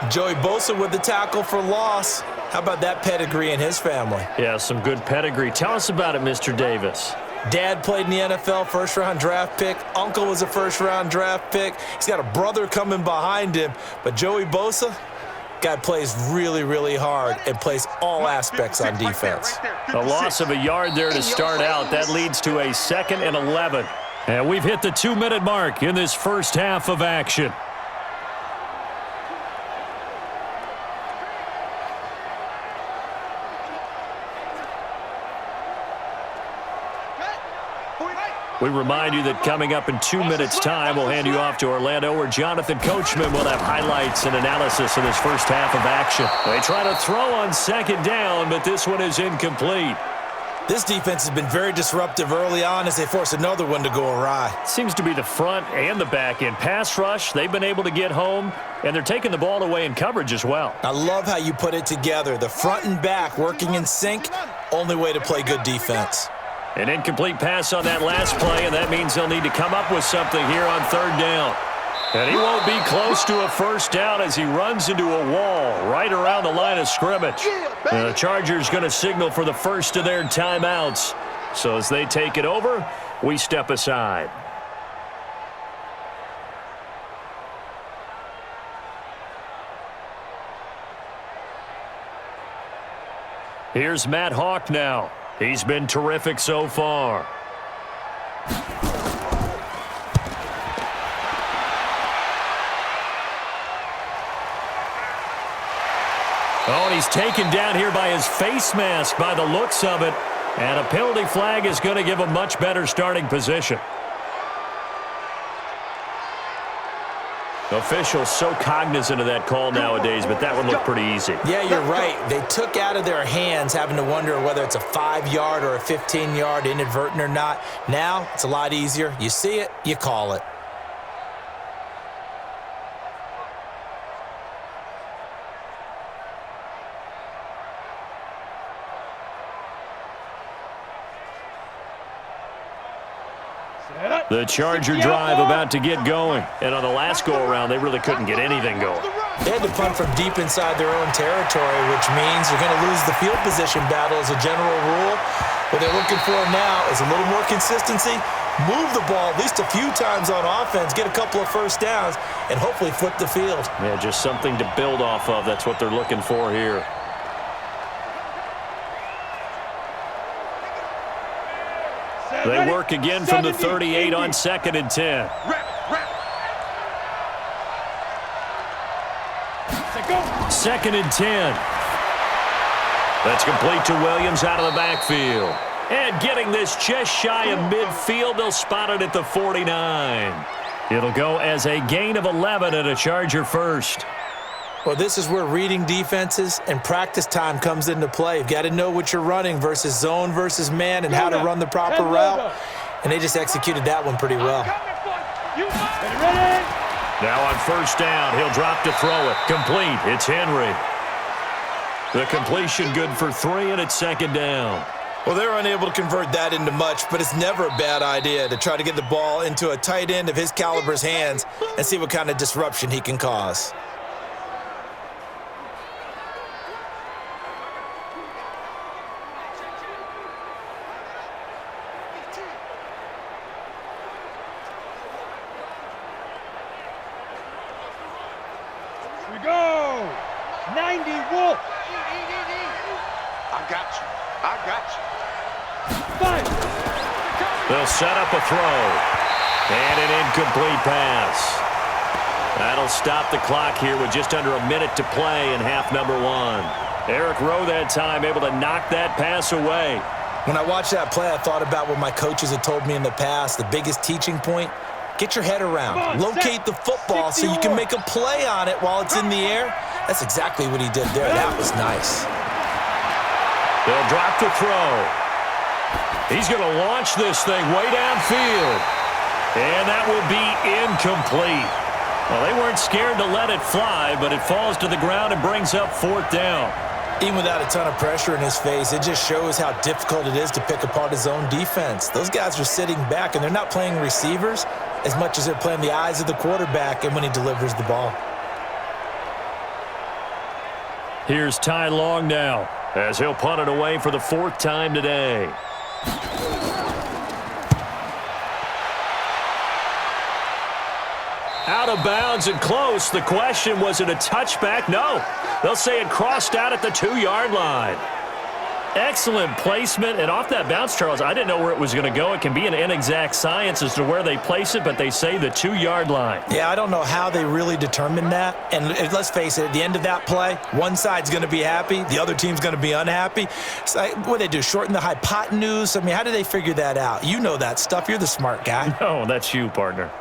Speaker 2: Joey Bosa with the tackle for loss. How about that pedigree in his family?
Speaker 1: Yeah, some good pedigree. Tell us about it, Mr. Davis.
Speaker 2: Dad played in the NFL, first-round draft pick. Uncle was a first-round draft pick. He's got a brother coming behind him. But Joey Bosa, guy plays really, really hard and plays all aspects on defense.
Speaker 1: A loss of a yard there to start out. That leads to a 2nd and 11. And we've hit the 2-minute mark in this first half of action. We remind you that coming up in 2 minutes' time, we'll hand you off to Orlando, where Jonathan Coachman will have highlights and analysis of this first half of action. They try to throw on second down, but this one is incomplete.
Speaker 2: This defense has been very disruptive early on as they force another one to go awry.
Speaker 1: Seems to be the front and the back end. Pass rush, they've been able to get home, and they're taking the ball away in coverage as well.
Speaker 2: I love how you put it together. The front and back working in sync, only way to play good defense.
Speaker 1: An incomplete pass on that last play, and that means they'll need to come up with something here on third down. And he won't be close to a first down as he runs into a wall right around the line of scrimmage. And the Chargers going to signal for the first of their timeouts. So as they take it over, we step aside. Here's Matt Hawk now. He's been terrific so far. Oh, and he's taken down here by his face mask by the looks of it. And a penalty flag is going to give a much better starting position. Officials so cognizant of that call nowadays, but that one looked pretty easy.
Speaker 2: Yeah, you're right. They took out of their hands having to wonder whether it's a 5-yard or a 15-yard inadvertent or not. Now, it's a lot easier. You see it, you call it.
Speaker 1: The Charger drive about to get going. And on the last go-around, they really couldn't get anything going.
Speaker 2: They had to punt from deep inside their own territory, which means they're going to lose the field position battle as a general rule. What they're looking for now is a little more consistency, move the ball at least a few times on offense, get a couple of first downs, and hopefully flip the field.
Speaker 1: Yeah, just something to build off of. That's what they're looking for here. They work again from the 38 on 2nd and 10. Second and 10. That's complete to Williams out of the backfield. And getting this just shy of midfield, they'll spot it at the 49. It'll go as a gain of 11 and a Charger first.
Speaker 2: Well, this is where reading defenses and practice time comes into play. You've got to know what you're running versus zone versus man and how to run the proper route. And they just executed that one pretty well.
Speaker 1: Now on first down, he'll drop to throw it. Complete. It's Henry. The completion good for 3, and it's second down.
Speaker 2: Well, they're unable to convert that into much, but it's never a bad idea to try to get the ball into a tight end of his caliber's hands and see what kind of disruption he can cause.
Speaker 3: Here we go. 90 Wolf.
Speaker 4: I got you. I got you.
Speaker 1: They'll set up a throw. And an incomplete pass. That'll stop the clock here with just under a minute to play in half number 1. Eric Rowe that time able to knock that pass away.
Speaker 2: When I watched that play, I thought about what my coaches had told me in the past. The biggest teaching point, get your head around. Locate the football so you can make a play on it while it's in the air. That's exactly what he did there. That was nice.
Speaker 1: They'll drop the throw. He's going to launch this thing way downfield. And that will be incomplete. Well, they weren't scared to let it fly, but it falls to the ground and brings up fourth down.
Speaker 2: Even without a ton of pressure in his face, it just shows how difficult it is to pick apart his own defense. Those guys are sitting back, and they're not playing receivers as much as they're playing the eyes of the quarterback and when he delivers the ball.
Speaker 1: Here's Ty Long now, as he'll punt it away for the 4th time today. Out of bounds and close. The question, was it a touchback? No. They'll say it crossed out at the 2-yard line. Excellent placement. And off that bounce, Charles, I didn't know where it was going to go. It can be an inexact science as to where they place it, but they say the 2-yard line.
Speaker 2: Yeah, I don't know how they really determined that. And let's face it, at the end of that play, one side's going to be happy, the other team's going to be unhappy. So what do they do, shorten the hypotenuse? I mean, how do they figure that out? You know that stuff. You're the smart guy.
Speaker 1: No, that's you, partner.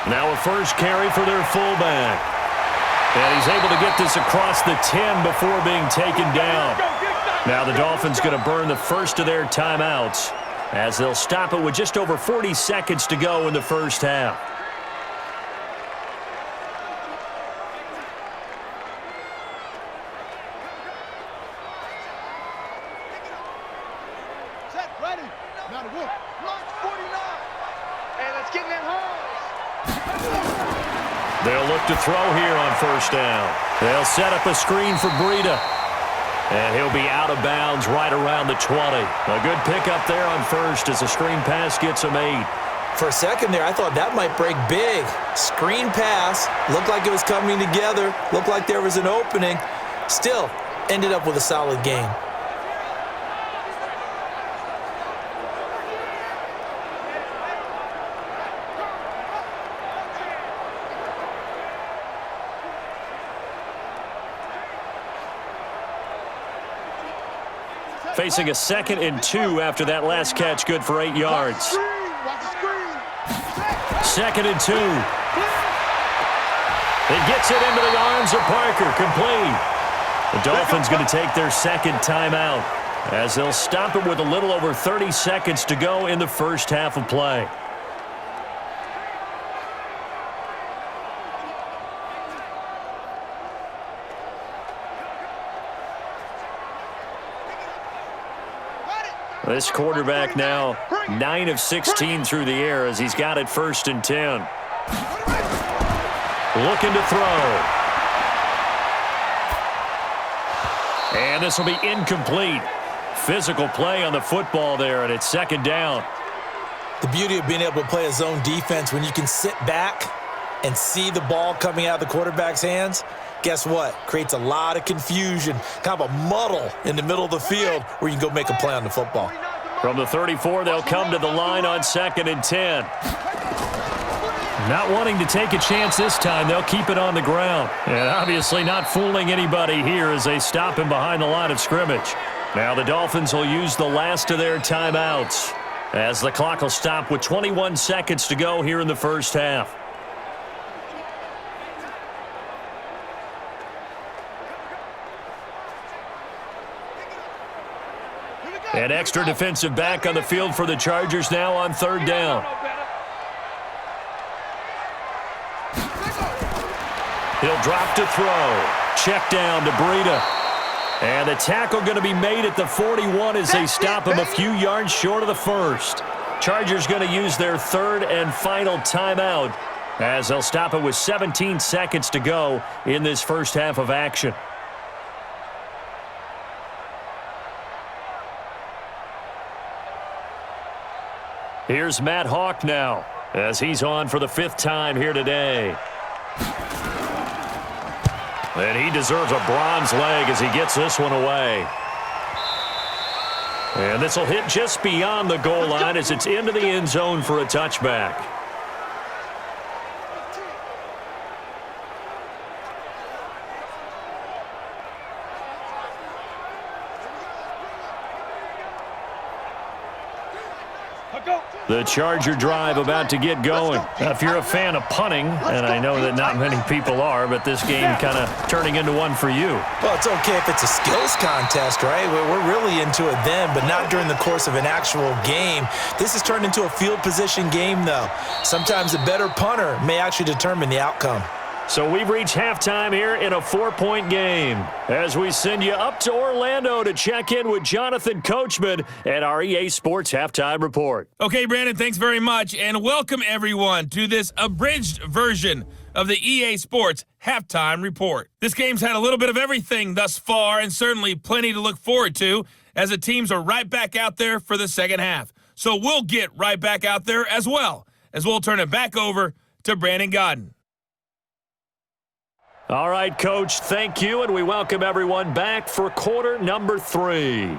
Speaker 1: Now a first carry for their fullback. And he's able to get this across the 10 before being taken down. Now the Dolphins going to burn the first of their timeouts as they'll stop it with just over 40 seconds to go in the first half.
Speaker 3: Set, ready. Now the Wolf. Launch 49. Hey, let's get in that hole.
Speaker 1: They'll look to throw here on first down. They'll set up a screen for Breida. And he'll be out of bounds right around the 20. A good pickup there on first as the screen pass gets him 8.
Speaker 2: For a second there, I thought that might break big. Screen pass. Looked like it was coming together. Looked like there was an opening. Still, ended up with a solid gain.
Speaker 1: Facing a 2nd and 2 after that last catch, good for 8 yards. 2nd and 2. It gets it into the arms of Parker, complete. The Dolphins going to take their 2nd timeout as they'll stop it with a little over 30 seconds to go in the first half of play. This quarterback now 9 of 16 through the air as he's got it 1st and 10. Looking to throw. And this will be incomplete. Physical play on the football there, and it's 2nd down.
Speaker 2: The beauty of being able to play a zone defense when you can sit back and see the ball coming out of the quarterback's hands, guess what? Creates a lot of confusion, kind of a muddle in the middle of the field where you can go make a play on the football.
Speaker 1: From the 34, they'll come to the line on 2nd and 10. Not wanting to take a chance this time, they'll keep it on the ground. And obviously not fooling anybody here as they stop him behind the line of scrimmage. Now the Dolphins will use the last of their timeouts as the clock will stop with 21 seconds to go here in the first half. An extra defensive back on the field for the Chargers now on 3rd down. He'll drop to throw. Check down to Breida. And the tackle going to be made at the 41 as they stop him a few yards short of the first. Chargers going to use their 3rd and final timeout as they'll stop it with 17 seconds to go in this first half of action. Here's Matt Hawk now as he's on for the 5th time here today. And he deserves a bronze leg as he gets this one away. And this will hit just beyond the goal line as it's into the end zone for a touchback. The Charger drive about to get going. Now, if you're a fan of punting, and I know that not many people are, but this game kind of turning into one for you.
Speaker 2: Well, it's okay if it's a skills contest, right? We're really into it then, but not during the course of an actual game. This has turned into a field position game, though. Sometimes a better punter may actually determine the outcome.
Speaker 1: So we've reached halftime here in a 4-point game as we send you up to Orlando to check in with Jonathan Coachman at our EA Sports Halftime Report.
Speaker 5: Okay, Brandon, thanks very much, and welcome everyone to this abridged version of the EA Sports Halftime Report. This game's had a little bit of everything thus far and certainly plenty to look forward to as the teams are right back out there for the second half. So we'll get right back out there as well as we'll turn it back over to Brandon Godden.
Speaker 1: All right, Coach, thank you, and we welcome everyone back for quarter number 3.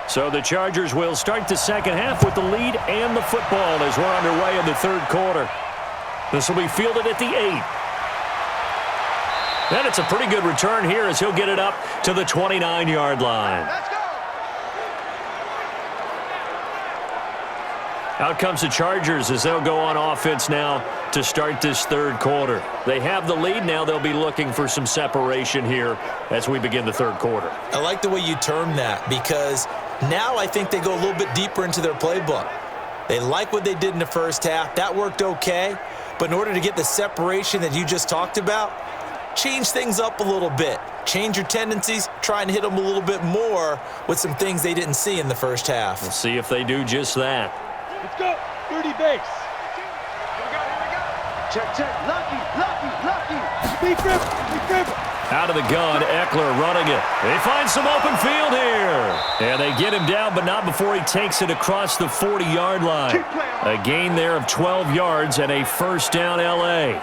Speaker 1: So the Chargers will start the second half with the lead and the football as we're underway in the 3rd quarter. This will be fielded at the 8. And it's a pretty good return here as he'll get it up to the 29-yard line.
Speaker 4: Let's go.
Speaker 1: Out comes the Chargers as they'll go on offense now to start this 3rd quarter. They have the lead now. They'll be looking for some separation here as we begin the 3rd quarter.
Speaker 2: I like the way you term that because now I think they go a little bit deeper into their playbook. They like what they did in the first half. That worked okay. But in order to get the separation that you just talked about, change things up a little bit. Change your tendencies. Try and hit them a little bit more with some things they didn't see in the first half.
Speaker 1: We'll see if they do just that.
Speaker 3: Let's go. 30 base.
Speaker 4: Here we go. Check, check. Lucky.
Speaker 3: Big grip.
Speaker 1: Out of the gun, Eckler running it. They find some open field here. And they get him down, but not before he takes it across the 40-yard line. A gain there of 12 yards and a first down L.A.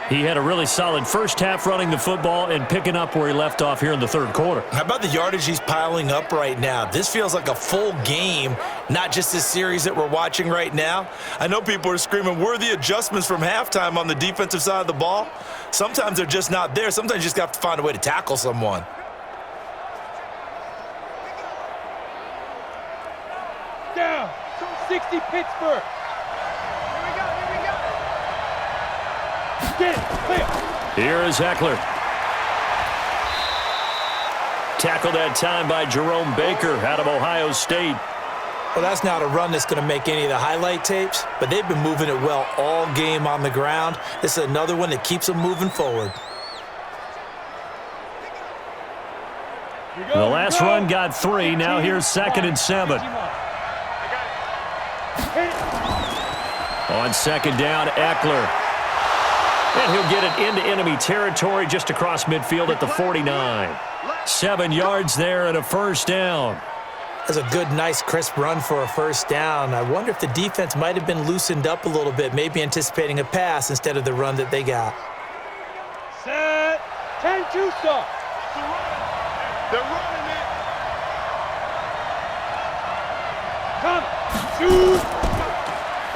Speaker 1: He had a really solid first half running the football and picking up where he left off here in the 3rd quarter.
Speaker 2: How about the yardage he's piling up right now? This feels like a full game, not just this series that we're watching right now. I know people are screaming, where are the adjustments from halftime on the defensive side of the ball? Sometimes they're just not there. Sometimes you just have to find a way to tackle someone.
Speaker 3: Down. 60 Pittsburgh. Get it. Clear.
Speaker 1: Here is Eckler. Tackled that time by Jerome Baker out of Ohio State.
Speaker 2: Well, that's not a run that's going to make any of the highlight tapes, but they've been moving it well all game on the ground. This is another one that keeps them moving forward.
Speaker 1: The last run got 3. Now here's 2nd and 7. On 2nd down, Eckler. And he'll get it into enemy territory just across midfield at the 49. 7 yards there and a first down.
Speaker 2: That's a good, nice, crisp run for a first down. I wonder if the defense might have been loosened up a little bit, maybe anticipating a pass instead of the run that they got.
Speaker 3: Set. 10-2 stop.
Speaker 4: They're running it.
Speaker 3: Come. Shoot.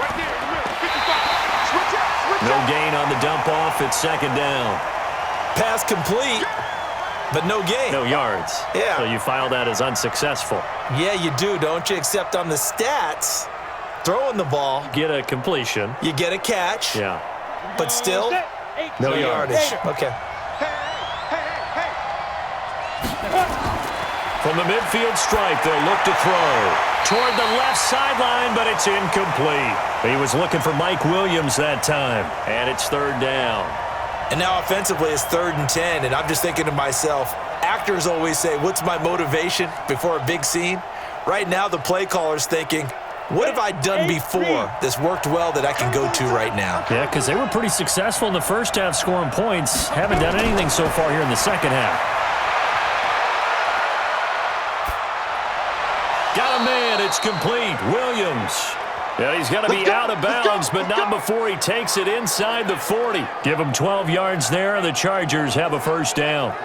Speaker 4: Right there in the middle. 55. Switch out. Switch
Speaker 1: No
Speaker 4: out.
Speaker 1: gain on the dump off. It's 2nd down.
Speaker 2: Pass complete, but no gain.
Speaker 1: No yards.
Speaker 2: Yeah.
Speaker 1: So you file that as unsuccessful.
Speaker 2: Yeah, you do, don't you? Except on the stats, throwing the ball,
Speaker 1: Get a completion.
Speaker 2: you get a catch,
Speaker 1: Yeah.
Speaker 2: but still,
Speaker 3: Set. 8.
Speaker 1: No
Speaker 2: yardage. Okay.
Speaker 1: From the midfield stripe, they'll look to throw. Toward the left sideline, but it's incomplete. He was looking for Mike Williams that time. And it's 3rd down.
Speaker 2: And now offensively, it's 3rd and 10, and I'm just thinking to myself, actors always say, what's my motivation before a big scene? Right now, the play caller's thinking, what have I done before that's worked well that I can go to right now?
Speaker 1: Yeah, because they were pretty successful in the first half scoring points. Haven't done anything so far here in the second half. Got a man. It's complete. Williams. Yeah, he's got to be out of bounds, but not before he takes it inside the 40. Give him 12 yards there, and the Chargers have a first down.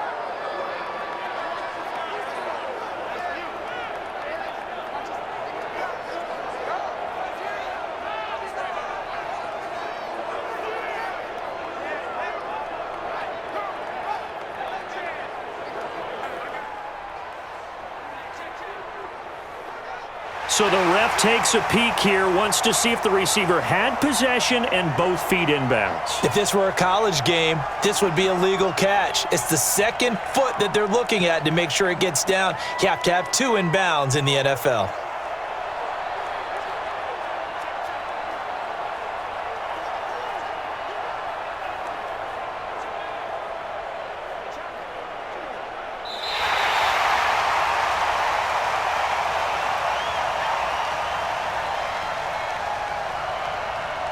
Speaker 1: So the ref takes a peek here, wants to see if the receiver had possession and both feet inbounds.
Speaker 2: If this were a college game, this would be a legal catch. It's the second foot that they're looking at to make sure it gets down. You have to have 2 inbounds in the NFL.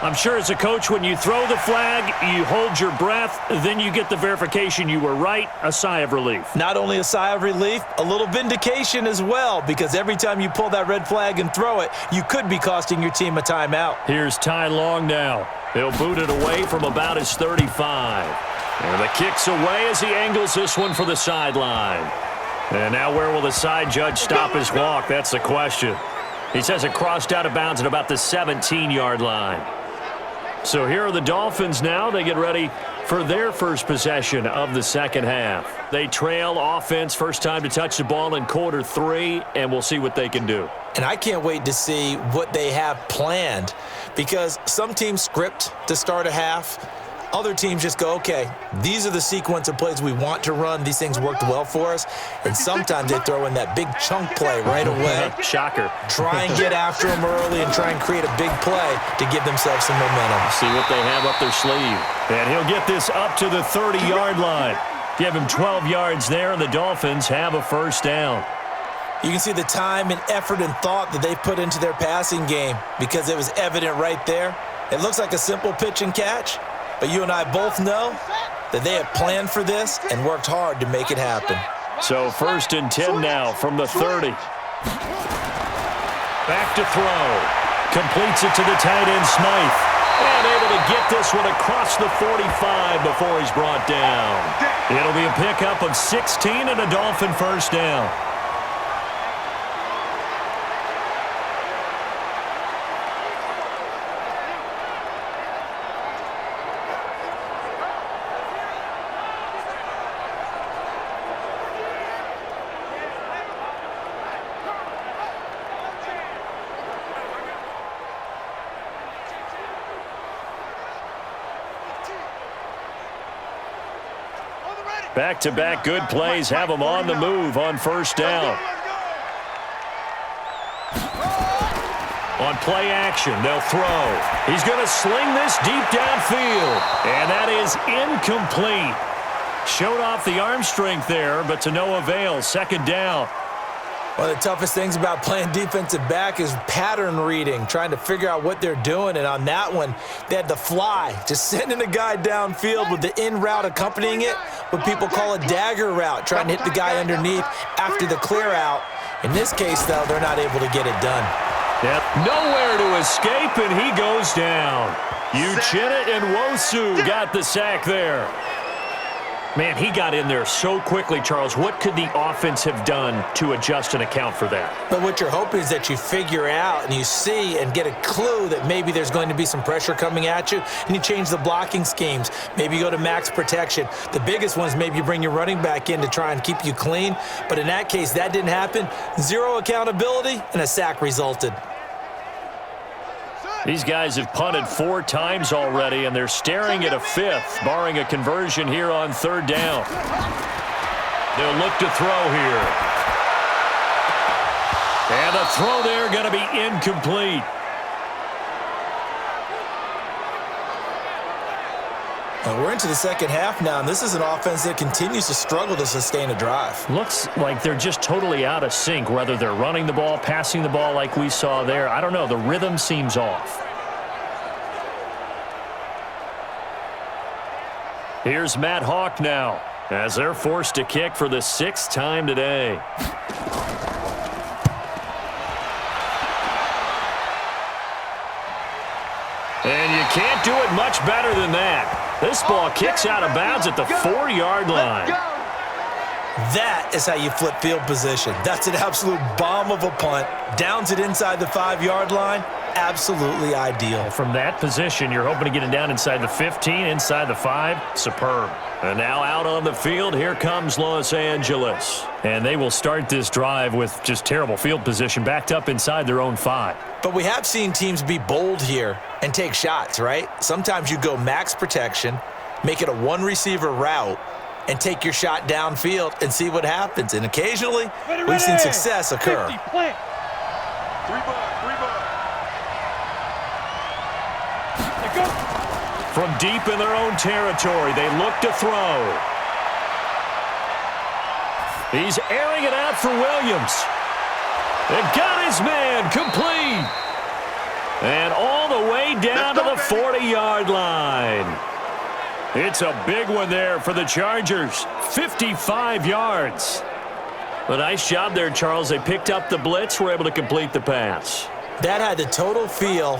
Speaker 1: I'm sure as a coach, when you throw the flag, you hold your breath, then you get the verification you were right, a sigh of relief.
Speaker 2: Not only a sigh of relief, a little vindication as well, because every time you pull that red flag and throw it, you could be costing your team a timeout.
Speaker 1: Here's Ty Long now. He'll boot it away from about his 35. And the kick's away as he angles this one for the sideline. And now where will the side judge stop his walk? That's the question. He says it crossed out of bounds at about the 17-yard line. So here are the Dolphins now. They get ready for their first possession of the second half. They trail offense, first time to touch the ball in quarter 3, and we'll see what they can do.
Speaker 2: And I can't wait to see what they have planned, because some teams script to start a half. Other teams just go, okay, these are the sequence of plays we want to run. These things worked well for us. And sometimes they throw in that big chunk play right away.
Speaker 1: Shocker.
Speaker 2: Try and get after them early and try and create a big play to give themselves some momentum.
Speaker 1: See what they have up their sleeve. And he'll get this up to the 30-yard line. Give him 12 yards there, and the Dolphins have a first down.
Speaker 2: You can see the time and effort and thought that they put into their passing game, because it was evident right there. It looks like a simple pitch and catch, but you and I both know that they have planned for this and worked hard to make it happen.
Speaker 1: So 1st and 10 now from the 30. Back to throw. Completes it to the tight end, Smythe. And able to get this one across the 45 before he's brought down. It'll be a pickup of 16 and a Dolphin first down. Back-to-back good plays have them on the move on first down. On play action, they'll throw. He's going to sling this deep downfield. And that is incomplete. Showed off the arm strength there, but to no avail. Second down.
Speaker 2: One of the toughest things about playing defensive back is pattern reading, trying to figure out what they're doing. And on that one, they had the fly, just sending a guy downfield with the in route accompanying it, what people call a dagger route, trying to hit the guy underneath after the clear out. In this case, though, they're not able to get it done.
Speaker 1: Yep. Nowhere to escape, and he goes down. Uchenna and Wosu got the sack there. Man, he got in there so quickly, Charles. What could the offense have done to adjust and account for that?
Speaker 2: But what you're hoping is that you figure out and you see and get a clue that maybe there's going to be some pressure coming at you, and you change the blocking schemes. Maybe you go to max protection. The biggest one is maybe you bring your running back in to try and keep you clean. But in that case, that didn't happen. Zero accountability, and a sack resulted.
Speaker 1: These guys have punted 4 times already, and they're staring at a 5th, barring a conversion here on 3rd down. They'll look to throw here. And the throw there going to be incomplete.
Speaker 2: And we're into the second half now, and this is an offense that continues to struggle to sustain a drive.
Speaker 1: Looks like they're just totally out of sync, whether they're running the ball, passing the ball like we saw there. I don't know. The rhythm seems off. Here's Matt Hawk now, as they're forced to kick for the 6th time today. And you can't do it much better than that. This ball kicks out of bounds at the 4-yard line.
Speaker 2: That is how you flip field position. That's an absolute bomb of a punt. Downs it inside the 5-yard line. Absolutely ideal.
Speaker 1: From that position, you're hoping to get it down inside the 15, inside the 5. Superb. And now out on the field, here comes Los Angeles. And they will start this drive with just terrible field position, backed up inside their own 5.
Speaker 2: But we have seen teams be bold here and take shots, right? Sometimes you go max protection, make it a 1-receiver route, and take your shot downfield and see what happens. And occasionally, we've seen success occur.
Speaker 3: 50, plant.
Speaker 4: 3-bar.
Speaker 1: From deep in their own territory, they look to throw. He's airing it out for Williams. And got his man complete. And all the way down to the 40-yard line. It's a big one there for the Chargers. 55 yards. A nice job there, Charles. They picked up the blitz, were able to complete the pass.
Speaker 2: That had the total feel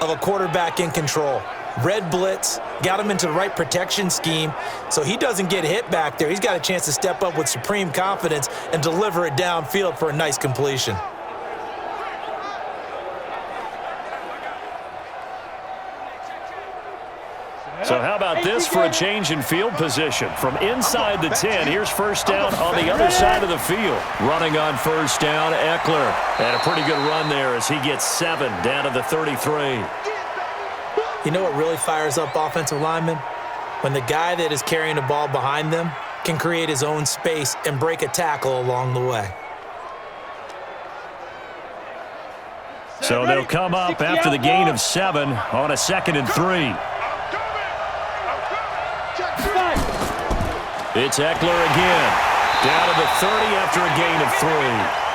Speaker 2: of a quarterback in control. Red blitz, got him into the right protection scheme, so he doesn't get hit back there. He's got a chance to step up with supreme confidence and deliver it downfield for a nice completion.
Speaker 1: So how about this for a change in field position? From inside the 10, here's first down on the other side of the field. Running on first down, Eckler. Had a pretty good run there as he gets 7 down to the 33.
Speaker 2: You know what really fires up offensive linemen? When the guy that is carrying the ball behind them can create his own space and break a tackle along the way.
Speaker 1: So they'll come up after the gain of 7 on a 2nd and 3. It's Eckler again. Down to the 30 after a gain of 3.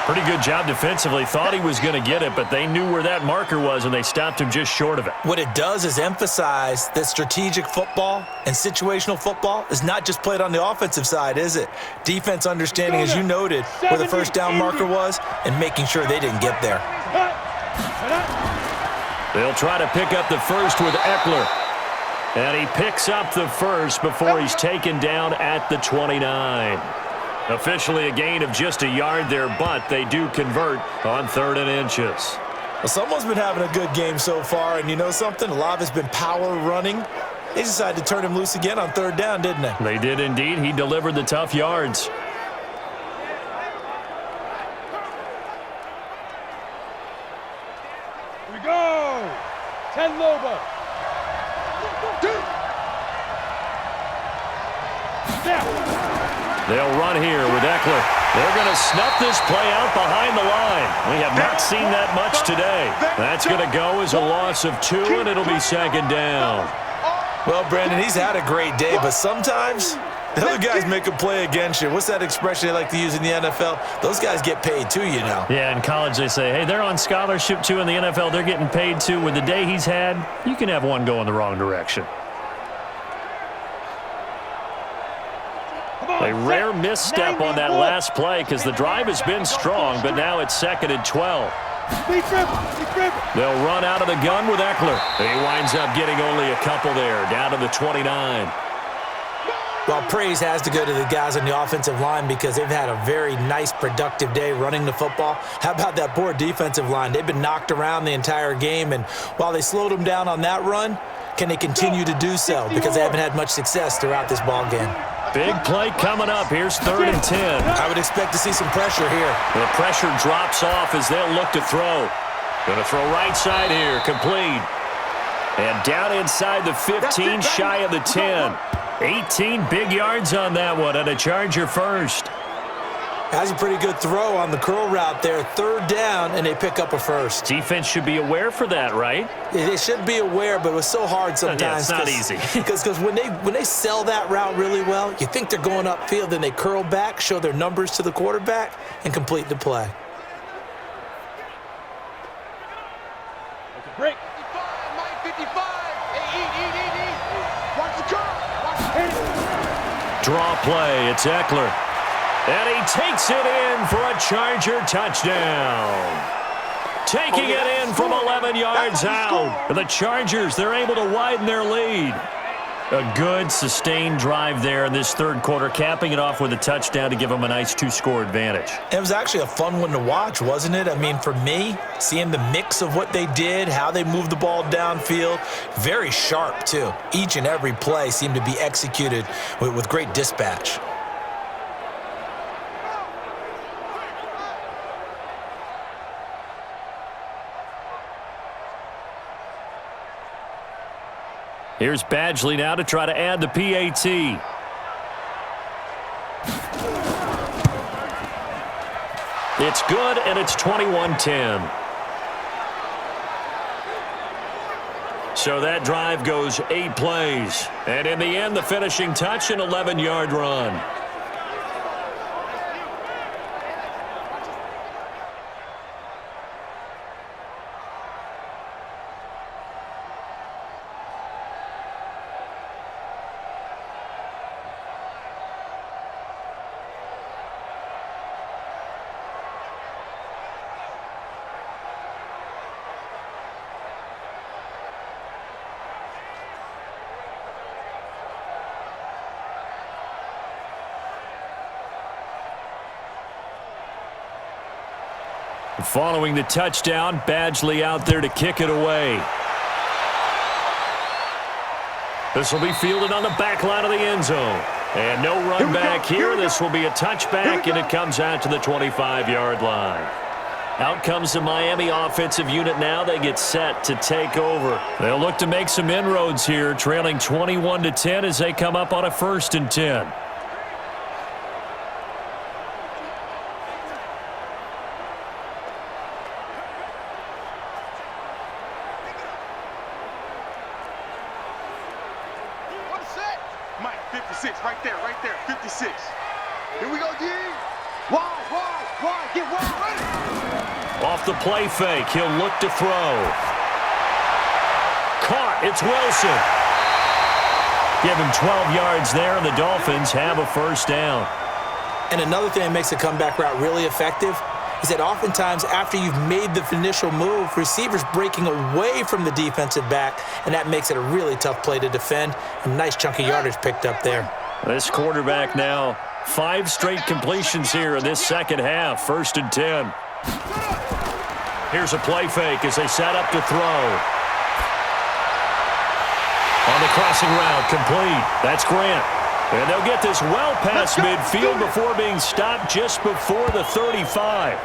Speaker 1: Pretty good job defensively. Thought he was going to get it, but they knew where that marker was, and they stopped him just short of it.
Speaker 2: What it does is emphasize that strategic football and situational football is not just played on the offensive side, is it? Defense understanding, as you noted, where the first down marker was and making sure they didn't get there.
Speaker 1: They'll try to pick up the first with Eckler. And he picks up the first before he's taken down at the 29. Officially a gain of just a yard there, but they do convert on 3rd and inches.
Speaker 2: Well, someone's been having a good game so far, and you know something? A lot of it's been power running. They decided to turn him loose again on 3rd down, didn't they?
Speaker 1: They did indeed. He delivered the tough yards.
Speaker 3: Here we go. 10 Lobo.
Speaker 1: They'll run here with Eckler. They're going to snuff this play out behind the line. We have not seen that much today. That's going to go as a loss of 2, and it'll be second down.
Speaker 2: Well, Brandon, he's had a great day, but sometimes the other guys make a play against you. What's that expression they like to use in the NFL? Those guys get paid too, you know.
Speaker 1: Yeah, in college they say, hey, they're on scholarship too. In the NFL, they're getting paid too. With the day he's had, you can have one go in the wrong direction. A rare misstep on that last play because the drive has been strong, but now it's 2nd and 12. They'll run out of the gun with Eckler. He winds up getting only a couple there, down to the 29.
Speaker 2: Well, praise has to go to the guys on the offensive line because they've had a very nice, productive day running the football. How about that poor defensive line? They've been knocked around the entire game, and while they slowed them down on that run, can they continue to do so? Because they haven't had much success throughout this ball game.
Speaker 1: Big play coming up. Here's 3rd and 10.
Speaker 2: I would expect to see some pressure here.
Speaker 1: The pressure drops off as they'll look to throw. Going to throw right side here. Complete. And down inside the 15, shy of the 10. 18 big yards on that one, and a Charger first.
Speaker 2: That's a pretty good throw on the curl route there. 3rd down, and they pick up a first.
Speaker 1: Defense should be aware for that, right?
Speaker 2: They should be aware, but it was so hard sometimes.
Speaker 1: Yeah, it's not easy.
Speaker 2: Because when they sell that route really well, you think they're going upfield, then they curl back, show their numbers to the quarterback, and complete the play.
Speaker 3: Break.
Speaker 4: 55. Watch the curl.
Speaker 1: Draw play. It's Eckler. And he takes it in for a Charger touchdown. Taking it in from 11 yards out. The Chargers, they're able to widen their lead. A good, sustained drive there in this 3rd quarter, capping it off with a touchdown to give them a nice 2-score advantage.
Speaker 2: It was actually a fun one to watch, wasn't it? I mean, for me, seeing the mix of what they did, how they moved the ball downfield, very sharp, too. Each and every play seemed to be executed with great dispatch.
Speaker 1: Here's Badgley now to try to add the PAT. It's good, and it's 21-10. So that drive goes 8 plays. And in the end, the finishing touch, an 11-yard run. Following the touchdown, Badgley out there to kick it away. This will be fielded on the back line of the end zone. And no run back here. This will be a touchback, and it comes out to the 25-yard line. Out comes the Miami offensive unit now. They get set to take over. They'll look to make some inroads here, trailing 21-10 as they come up on a 1st and 10.
Speaker 4: Mike, 56, right there, 56. Here we go, D. Wide, get wide, ready.
Speaker 1: Off the play fake, he'll look to throw. Caught, it's Wilson. Give him 12 yards there, and the Dolphins have a 1st down.
Speaker 2: And another thing that makes a comeback route really effective is that oftentimes after you've made the initial move, receivers breaking away from the defensive back, and that makes it a really tough play to defend. A nice chunk of yardage picked up there.
Speaker 1: This quarterback now, 5 straight completions here in this second half, 1st and 10. Here's a play fake as they set up to throw. On the crossing route, complete. That's Grant. And they'll get this well past midfield before being stopped just before the 35.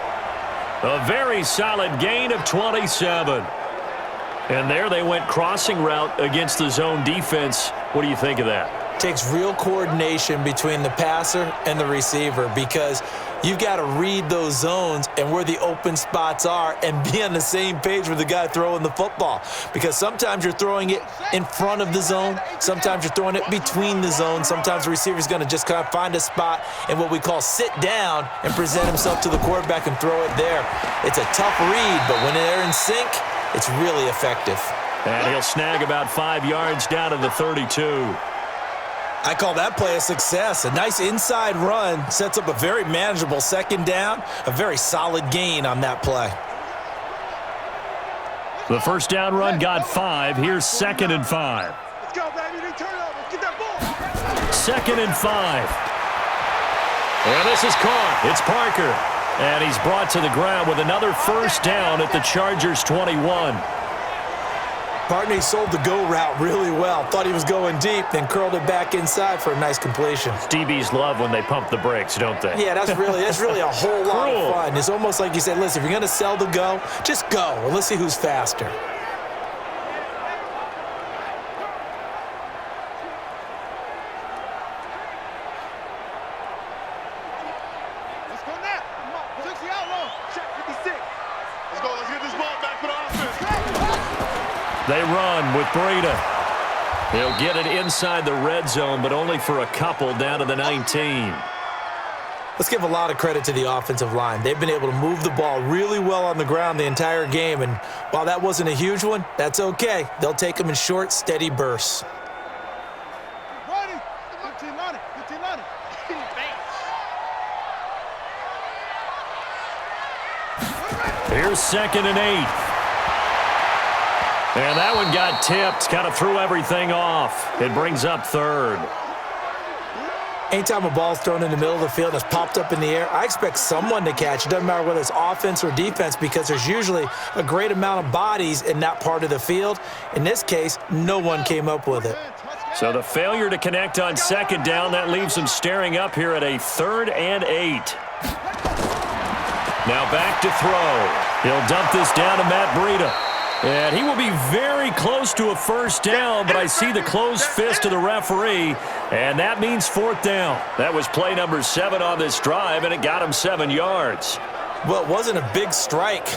Speaker 1: A very solid gain of 27. And there they went crossing route against the zone defense. What do you think of that?
Speaker 2: takes real coordination between the passer and the receiver because you've got to read those zones and where the open spots are and be on the same page with the guy throwing the football. Because sometimes you're throwing it in front of the zone. Sometimes you're throwing it between the zones. Sometimes the receiver's going to just kind of find a spot and what we call sit down and present himself to the quarterback and throw it there. It's a tough read, but when they're in sync, it's really effective.
Speaker 1: And he'll snag about 5 yards down to the 32.
Speaker 2: I call that play a success. A nice inside run sets up a very manageable second down, a very solid gain on that play.
Speaker 1: The first down run got 5. Here's 2nd and 5.
Speaker 4: Let's go, baby. They turn it over. Let's get that ball.
Speaker 1: 2nd and 5. And this is caught. It's Parker. And he's brought to the ground with another first down at the Chargers' 21.
Speaker 2: Partney sold the go route really well. Thought he was going deep, then curled it back inside for a nice completion.
Speaker 1: DBs love when they pump the brakes, don't they?
Speaker 2: Yeah, that's really a whole lot of fun. It's almost like you said, listen, if you're going to sell the go, just go. And let's see who's faster.
Speaker 4: Let's go now. Come on. 60 out low. Check 56. Let's go. Let's get this ball back for the offense.
Speaker 1: They run with Breida. He'll get it inside the red zone, but only for a couple down to the 19.
Speaker 2: Let's give a lot of credit to the offensive line. They've been able to move the ball really well on the ground the entire game, and while that wasn't a huge one, that's okay. They'll take them in short, steady bursts.
Speaker 4: Ready. 15 on it. 15 on it.
Speaker 1: Here's 2nd and 8. And that one got tipped, kind of threw everything off. It brings up 3rd.
Speaker 2: Anytime a ball's thrown in the middle of the field and it's popped up in the air, I expect someone to catch. It doesn't matter whether it's offense or defense because there's usually a great amount of bodies in that part of the field. In this case, no one came up with it.
Speaker 1: So the failure to connect on 2nd down, that leaves him staring up here at a 3rd and 8. Now back to throw. He'll dump this down to Matt Breida. And he will be very close to a first down, but I see the closed fist of the referee, and that means 4th down. That was play number 7 on this drive, and it got him 7 yards.
Speaker 2: Well, it wasn't a big strike,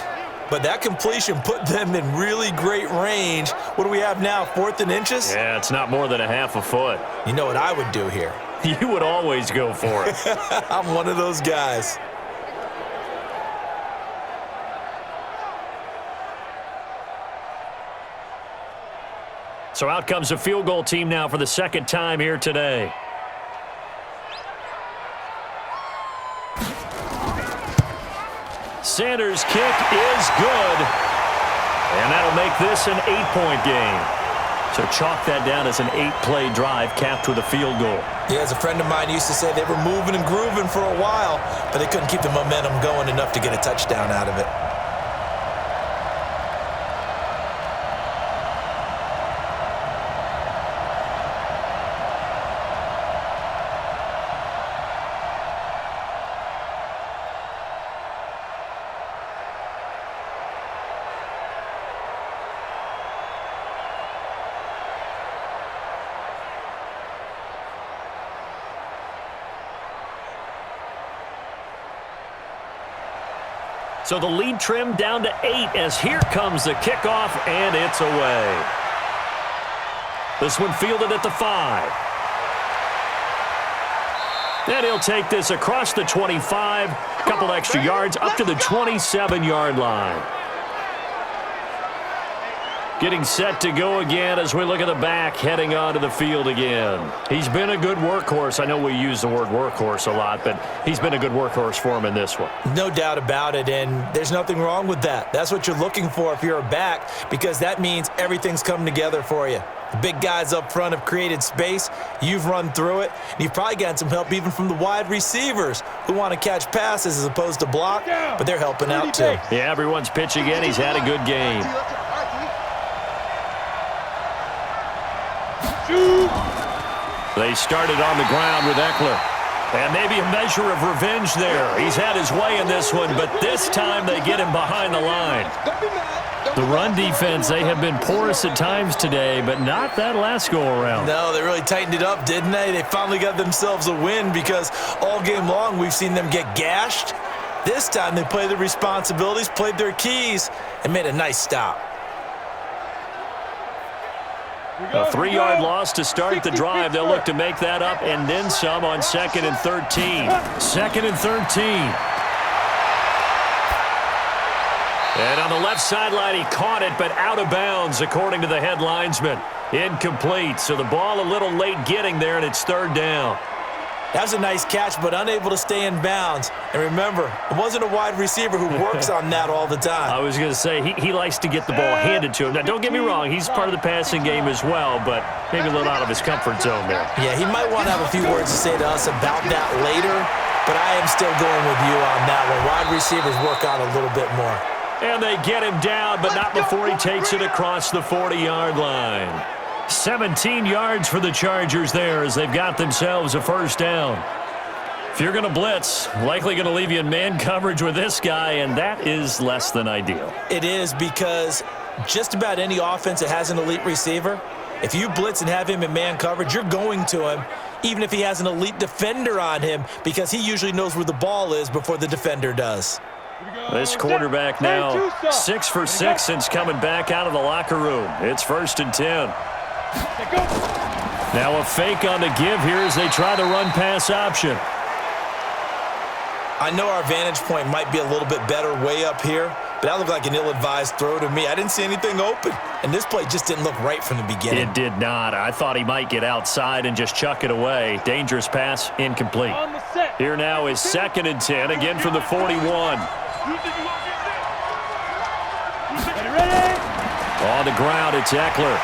Speaker 2: but that completion put them in really great range. What do we have now, 4th and inches?
Speaker 1: Yeah, it's not more than a half a foot.
Speaker 2: You know what I would do here?
Speaker 1: You would always go for it.
Speaker 2: I'm one of those guys.
Speaker 1: So out comes the field goal team now for the 2nd time here today. Sanders' kick is good. And that'll make this an 8-point game. So chalk that down as an 8-play drive capped with a field goal.
Speaker 2: Yeah, as a friend of mine used to say, they were moving and grooving for a while, but they couldn't keep the momentum going enough to get a touchdown out of it.
Speaker 1: So the lead trimmed down to 8 as here comes the kickoff, and it's away. This one fielded at the 5. And he'll take this across the 25, a couple extra yards, up to the 27-yard line. Getting set to go again as we look at the back, heading onto the field again. He's been a good workhorse. I know we use the word workhorse a lot, but he's been a good workhorse for him in this one.
Speaker 2: No doubt about it, and there's nothing wrong with that. That's what you're looking for if you're a back, because that means everything's come together for you. The big guys up front have created space. You've run through it. And you've probably gotten some help even from the wide receivers who want to catch passes as opposed to block, but they're helping out too.
Speaker 1: Yeah, everyone's pitching in. He's had a good game. They started on the ground with Eckler. And maybe a measure of revenge there. He's had his way in this one, but this time they get him behind the line.
Speaker 4: Don't be mad.
Speaker 1: The run defense, they have been porous at times today, but not that last go-around.
Speaker 2: No, they really tightened it up, didn't they? They finally got themselves a win because all game long we've seen them get gashed. This time they played their responsibilities, played their keys, and made a nice stop.
Speaker 1: A 3-yard loss to start the drive. They'll look to make that up and then some on 2nd and 13. 2nd and 13. And on the left sideline, he caught it, but out of bounds, according to the head linesman. Incomplete, so the ball a little late getting there, and it's 3rd down.
Speaker 2: That was a nice catch, but unable to stay in bounds. And remember, it wasn't a wide receiver who works on that all the time.
Speaker 1: I was going to say, he likes to get the ball handed to him. Now, don't get me wrong, he's part of the passing game as well, but maybe a little out of his comfort zone there.
Speaker 2: Yeah, he might want to have a few words to say to us about that later, but I am still going with you on that one. Wide receivers work on a little bit more.
Speaker 1: And they get him down, but not before he takes it across the 40-yard line. 17 yards for the Chargers there as they've got themselves a 1st down. If you're going to blitz, likely going to leave you in man coverage with this guy, and that is less than ideal.
Speaker 2: It is, because just about any offense that has an elite receiver, if you blitz and have him in man coverage, you're going to him, even if he has an elite defender on him, because he usually knows where the ball is before the defender does.
Speaker 1: This quarterback now 6 for 6 since coming back out of the locker room. It's 1st and 10. Now a fake on the give here as they try the run-pass option.
Speaker 2: I know our vantage point might be a little bit better way up here, but that looked like an ill-advised throw to me. I didn't see anything open, and this play just didn't look right from the beginning.
Speaker 1: It did not. I thought he might get outside and just chuck it away. Dangerous pass, incomplete. Here now is 2nd and 10, again from the 41. On the ground, it's Eckler.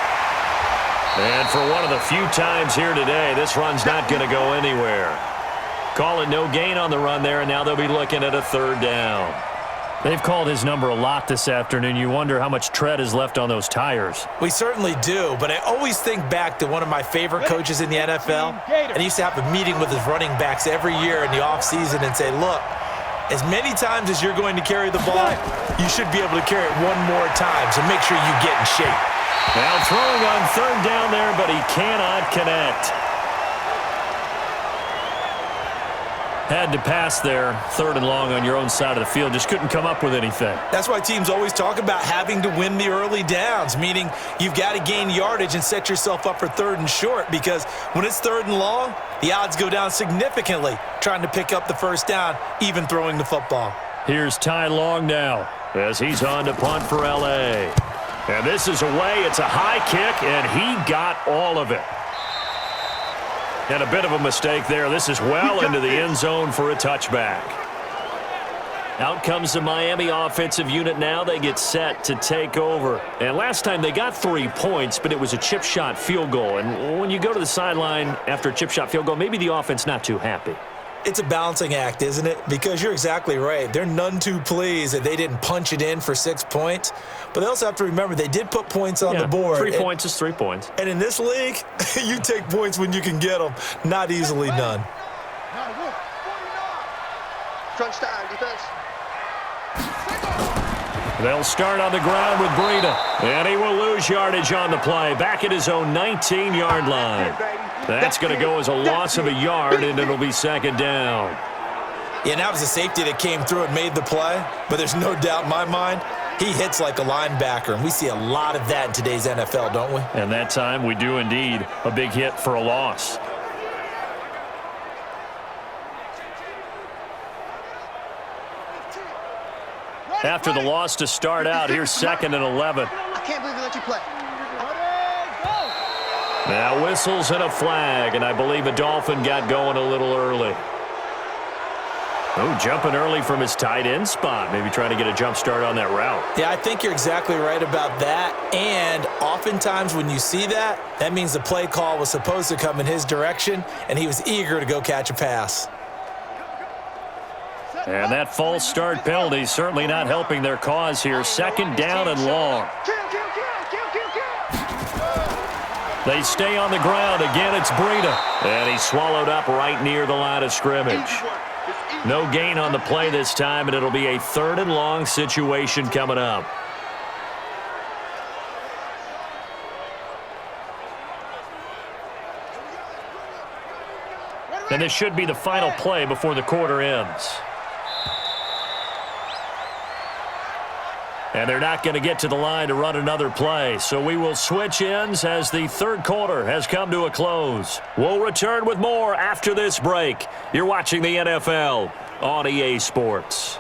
Speaker 1: And for one of the few times here today, this run's not going to go anywhere. Call it no gain on the run there, and now they'll be looking at a 3rd down. They've called his number a lot this afternoon. You wonder how much tread is left on those tires.
Speaker 2: We certainly do, but I always think back to one of my favorite coaches in the NFL, and he used to have a meeting with his running backs every year in the offseason and say, look, as many times as you're going to carry the ball, you should be able to carry it one more time, so make sure you get in shape.
Speaker 1: Now throwing on 3rd down there, but he cannot connect. Had to pass there, 3rd and long on your own side of the field. Just couldn't come up with anything.
Speaker 2: That's why teams always talk about having to win the early downs, meaning you've got to gain yardage and set yourself up for 3rd and short, because when it's 3rd and long, the odds go down significantly trying to pick up the 1st down, even throwing the football.
Speaker 1: Here's Ty Long now as he's on to punt for L.A. And this is away. It's a high kick, and he got all of it. And a bit of a mistake there. This is well into the end zone for a touchback. Out comes the Miami offensive unit now. They get set to take over. And last time they got 3 points, but it was a chip shot field goal. And when you go to the sideline after a chip shot field goal, maybe the offense not too happy.
Speaker 2: It's a balancing act, isn't it? Because you're exactly right. They're none too pleased that they didn't punch it in for 6 points. But they also have to remember they did put points on the board.
Speaker 1: 3 points is 3 points.
Speaker 2: And in this league, you take points when you can get them. Not easily done.
Speaker 4: Crunch time, defense.
Speaker 1: They'll start on the ground with Breida. And he will lose yardage on the play. Back at his own 19-yard line. That's going to go as a loss of a yard, and it'll be 2nd down.
Speaker 2: Yeah, that was a safety that came through and made the play. But there's no doubt in my mind, he hits like a linebacker. And we see a lot of that in today's NFL, don't we?
Speaker 1: And that time we do indeed. A big hit for a loss. After the loss to start out, here's 2nd and 11.
Speaker 4: I can't believe they let you play.
Speaker 1: Now whistles and a flag, and I believe a Dolphin got going a little early. Oh, jumping early from his tight end spot. Maybe trying to get a jump start on that route.
Speaker 2: Yeah, I think you're exactly right about that. And oftentimes when you see that, that means the play call was supposed to come in his direction, and he was eager to go catch a pass.
Speaker 1: And that false start penalty certainly not helping their cause here. 2nd down and long. They stay on the ground. Again, it's Breida. And he's swallowed up right near the line of scrimmage. No gain on the play this time, and it'll be a 3rd and long situation coming up. And this should be the final play before the quarter ends. And they're not going to get to the line to run another play. So we will switch ends as the third quarter has come to a close. We'll return with more after this break. You're watching the NFL on EA Sports.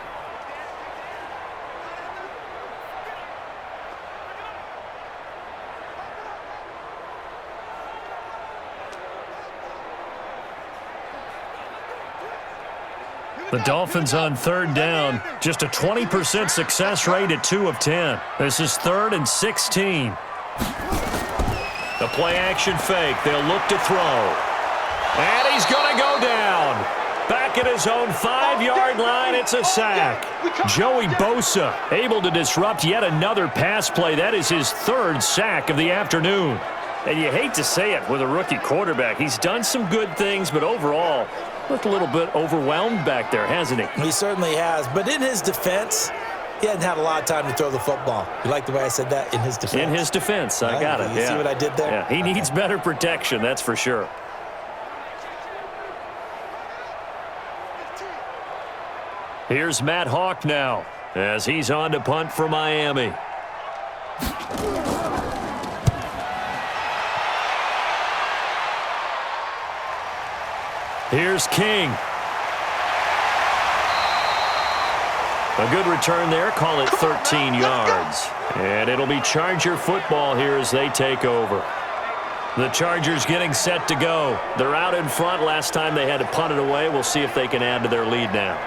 Speaker 1: The Dolphins on third down, just a 20% success rate at 2 of 10. This is 3rd and 16. The play action fake. They'll look to throw. And he's going to go down. Back at his own 5-yard line, it's a sack. Joey Bosa able to disrupt yet another pass play. That is his 3rd sack of the afternoon. And you hate to say it with a rookie quarterback. He's done some good things, but overall, looked a little bit overwhelmed back there, hasn't he?
Speaker 2: He certainly has. But in his defense, he hasn't had a lot of time to throw the football. You like the way I said that? In his defense.
Speaker 1: In his defense. I got it.
Speaker 2: You see what I did there?
Speaker 1: Yeah, he needs better protection, that's for sure. Here's Matt Hawk now as he's on to punt for Miami. Here's King. A good return there. Call it 13 yards. And it'll be Charger football here as they take over. The Chargers getting set to go. They're out in front. Last time they had to punt it away. We'll see if they can add to their lead now.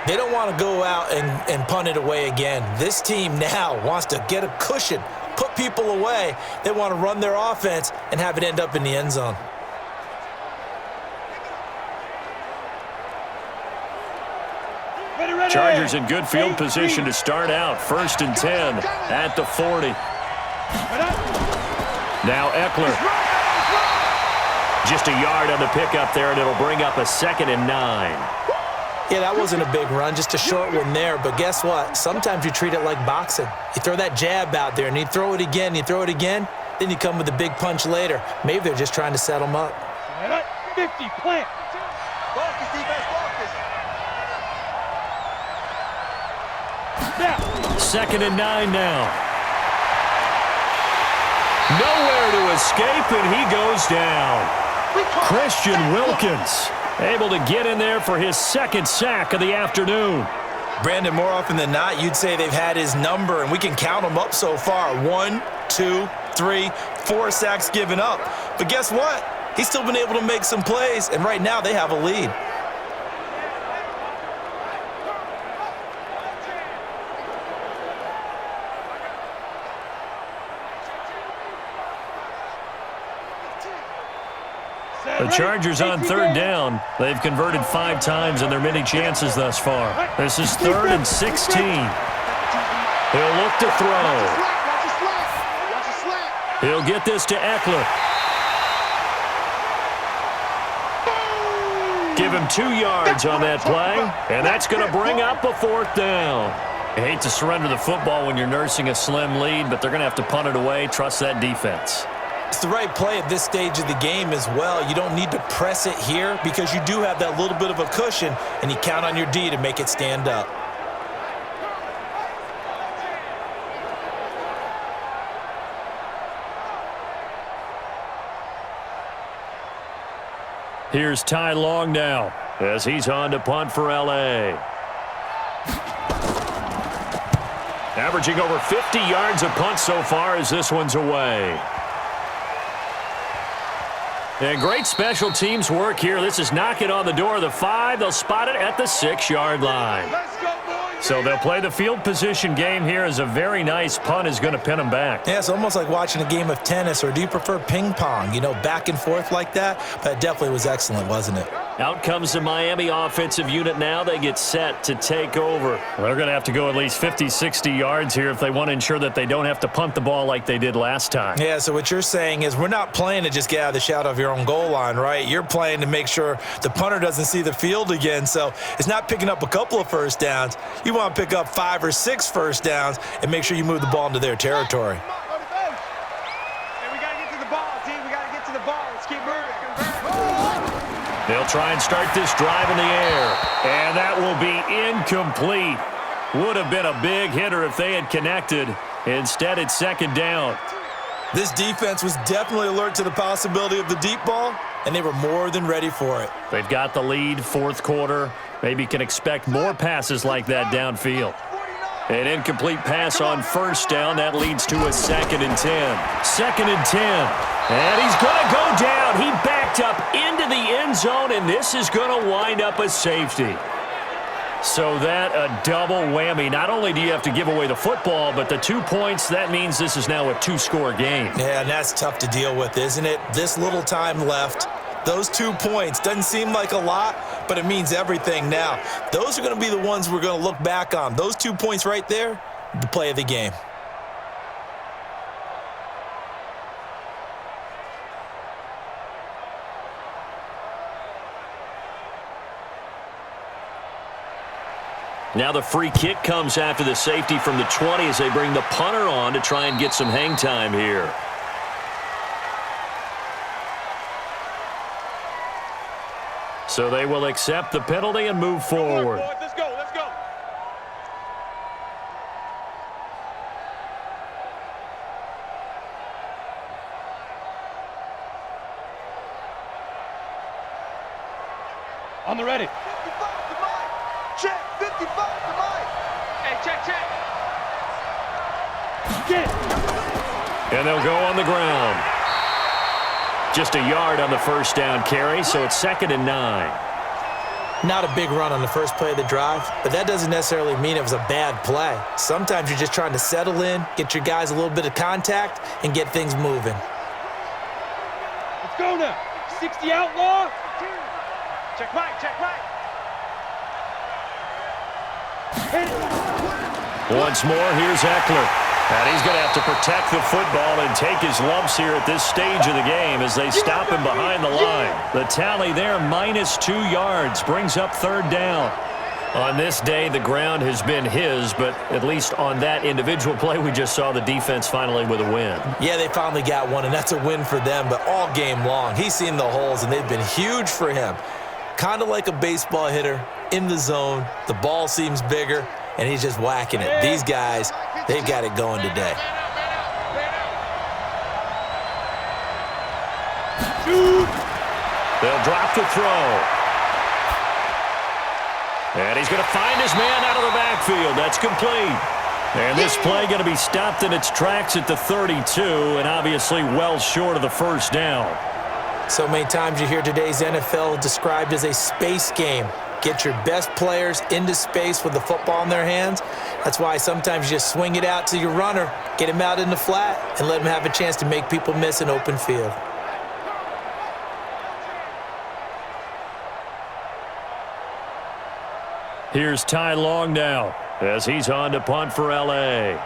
Speaker 2: They don't want to go out and punt it away again. This team now wants to get a cushion, put people away. They want to run their offense and have it end up in the end zone.
Speaker 1: Chargers in good field position to start out. 1st and 10 at the 40. Now Eckler. Just a yard on the pickup there, and it'll bring up a 2nd and 9.
Speaker 2: Yeah, that wasn't a big run, just a short one there. But guess what? Sometimes you treat it like boxing. You throw that jab out there, and you throw it again, you throw it again, then you come with a big punch later. Maybe they're just trying to set them up.
Speaker 3: 50, plant.
Speaker 4: Focus, defense, focus.
Speaker 1: 2nd and 9 now. Nowhere to escape, and he goes down. Christian Wilkins able to get in there for his 2nd sack of the afternoon.
Speaker 2: Brandon, more often than not, you'd say they've had his number, and we can count them up so far. 1, 2, 3, 4 sacks given up. But guess what? He's still been able to make some plays, and right now they have a lead.
Speaker 1: The Chargers on 3rd down. They've converted 5 times in their many chances thus far. This is 3rd and 16. He'll look to throw. He'll get this to Eckler. Give him 2 yards on that play, and that's going to bring up a 4th down. You hate to surrender the football when you're nursing a slim lead, but they're going to have to punt it away. Trust that defense.
Speaker 2: It's the right play at this stage of the game as well. You don't need to press it here because you do have that little bit of a cushion, and you count on your D to make it stand up.
Speaker 1: Here's Ty Long now as he's on to punt for L.A. Averaging over 50 yards a punt so far as this one's away. And great special teams work here. This is knocking on the door of the 5. They'll spot it at the 6-yard line. So they'll play the field position game here as a very nice punt is going to pin them back.
Speaker 2: Yeah, it's almost like watching a game of tennis, or do you prefer ping pong? You know, back and forth like that? But it definitely was excellent, wasn't it?
Speaker 1: Out comes the Miami offensive unit now. They get set to take over. They're going to have to go at least 50, 60 yards here if they want to ensure that they don't have to punt the ball like they did last time.
Speaker 2: Yeah, so what you're saying is we're not playing to just get out of the shadow of your own goal line, right? You're playing to make sure the punter doesn't see the field again. So it's not picking up a couple of first downs. You want to pick up 5 or 6 first downs and make sure you move the ball into their territory.
Speaker 3: Hey, we got to get to the ball, team. We got to get to the ball. Let's keep moving.
Speaker 1: They'll try and start this drive in the air. And that will be incomplete. Would have been a big hitter if they had connected. Instead, it's second down.
Speaker 2: This defense was definitely alert to the possibility of the deep ball, and they were more than ready for it.
Speaker 1: They've got the lead, fourth quarter. Maybe can expect more passes like that downfield. An incomplete pass on first down. That leads to a 2nd and 10. 2nd and 10. And he's going to go down. He backed up into the end zone, and this is going to wind up a safety. So that a double whammy. Not only do you have to give away the football, but the 2 points, that means this is now a 2-score game.
Speaker 2: Yeah, and that's tough to deal with, isn't it? This little time left. Those 2 points doesn't seem like a lot, but it means everything now. Those are going to be the ones we're going to look back on. Those 2 points right there, the play of the game.
Speaker 1: Now the free kick comes after the safety from the 20 as they bring the punter on to try and get some hang time here. So they will accept the penalty and move forward.
Speaker 4: Let's go, let's go.
Speaker 3: On the ready.
Speaker 4: 55 to Mike. Check, 55 to Mike. Hey, check.
Speaker 3: Get it.
Speaker 1: And they'll go on the ground. Just a yard on the first down carry, so it's 2nd and 9.
Speaker 2: Not a big run on the first play of the drive, but that doesn't necessarily mean it was a bad play. Sometimes you're just trying to settle in, get your guys a little bit of contact, and get things moving.
Speaker 3: Let's go now. 60 outlaw.
Speaker 4: Check Mike, check Mike.
Speaker 1: Once more, here's Eckler. And he's going to have to protect the football and take his lumps here at this stage of the game as they stop him behind the line. The tally there, -2 yards, brings up 3rd down. On this day, the ground has been his, but at least on that individual play, we just saw the defense finally with a win.
Speaker 2: Yeah, they finally got one, and that's a win for them, but all game long, he's seen the holes, and they've been huge for him. Kind of like a baseball hitter in the zone. The ball seems bigger, and he's just whacking it. These guys, they've got it going today.
Speaker 1: They'll drop the throw. And he's going to find his man out of the backfield. That's complete. And this play going to be stopped in its tracks at the 32, and obviously well short of the first down.
Speaker 2: So many times you hear today's NFL described as a space game. Get your best players into space with the football in their hands. That's why sometimes you just swing it out to your runner, get him out in the flat, and let him have a chance to make people miss an open field.
Speaker 1: Here's Ty Long now as he's on to punt for L.A.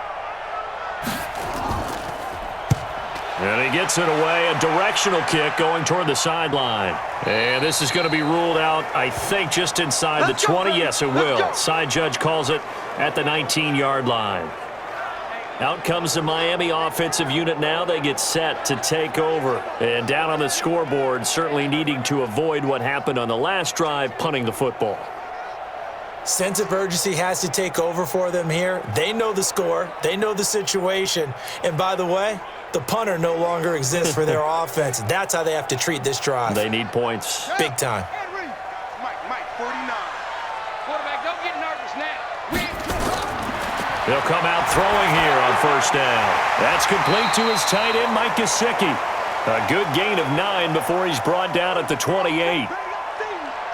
Speaker 1: And he gets it away, a directional kick going toward the sideline. And this is going to be ruled out, I think, just inside the 20. Yes, it will. Side judge calls it at the 19-yard line. Out comes the Miami offensive unit now. They get set to take over. And down on the scoreboard, certainly needing to avoid what happened on the last drive, punting the football.
Speaker 2: Sense of urgency has to take over for them here. They know the score. They know the situation. And by the way, the punter no longer exists for their offense. That's how they have to treat this drive.
Speaker 1: They need points.
Speaker 2: Big time.
Speaker 4: Mike, 49.
Speaker 3: Quarterback, don't get nervous now.
Speaker 1: They'll come out throwing here on first down. That's complete to his tight end, Mike Gesicki. A good gain of 9 before he's brought down at the 28.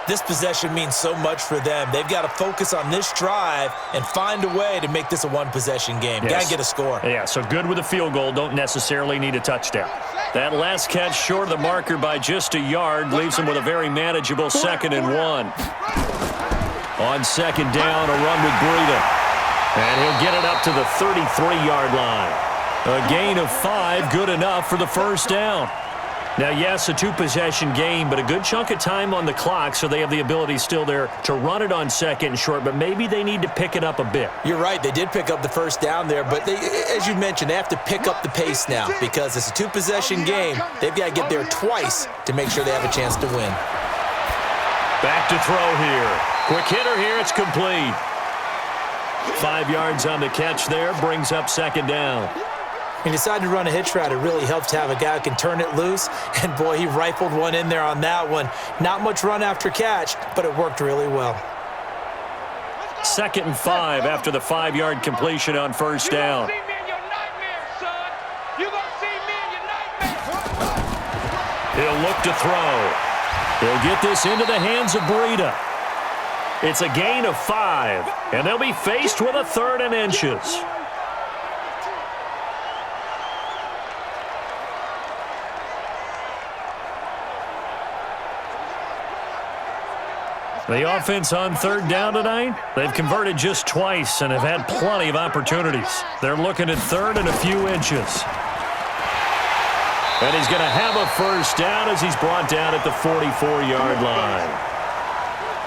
Speaker 2: This possession means so much for them. They've got to focus on this drive and find a way to make this a one-possession game.
Speaker 1: Yes.
Speaker 2: Got to get a score.
Speaker 1: Yeah, so good with a field goal. Don't necessarily need a touchdown. That last catch short of the marker by just a yard leaves him with a very manageable 2nd and 1. On second down, a run with Breida. And he'll get it up to the 33-yard line. A gain of 5, good enough for the first down. Now, yes, a 2-possession game, but a good chunk of time on the clock, so they have the ability still there to run it on second and short, but maybe they need to pick it up a bit.
Speaker 2: You're right. They did pick up the first down there, but they, as you mentioned, they have to pick up the pace now because it's a 2-possession game. They've got to get there twice to make sure they have a chance to win.
Speaker 1: Back to throw here. Quick hitter here. It's complete. 5 yards on the catch there. Brings up second down.
Speaker 2: He decided to run a hitch route. It really helps to have a guy who can turn it loose. And, boy, he rifled one in there on that one. Not much run after catch, but it worked really well.
Speaker 1: 2nd and 5 after the 5-yard completion on first down. He'll look to throw. He'll get this into the hands of Breida. It's a gain of 5, and they'll be faced with a 3rd and inches. The offense on 3rd down tonight, they've converted just twice and have had plenty of opportunities. They're looking at 3rd and a few inches. And he's going to have a first down as he's brought down at the 44-yard line.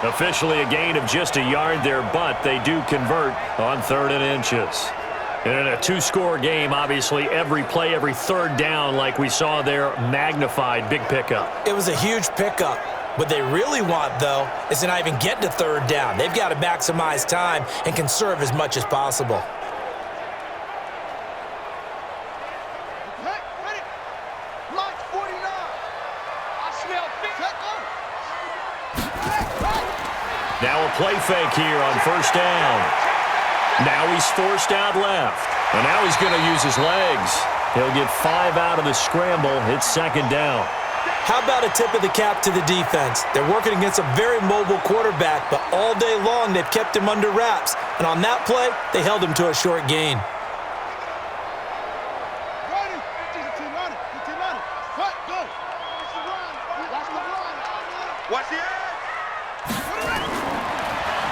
Speaker 1: Officially a gain of just a yard there, but they do convert on 3rd and inches. And in a 2-score game, obviously every play, every 3rd down like we saw there, magnified, big pickup.
Speaker 2: It was a huge pickup. What they really want, though, is to not even get to 3rd down. They've got to maximize time and conserve as much as possible.
Speaker 1: Now a play fake here on first down. Now he's forced out left. And now he's going to use his legs. He'll get 5 out of the scramble. It's 2nd down.
Speaker 2: How about a tip of the cap to the defense? They're working against a very mobile quarterback, but all day long they've kept him under wraps. And on that play, they held him to a short gain.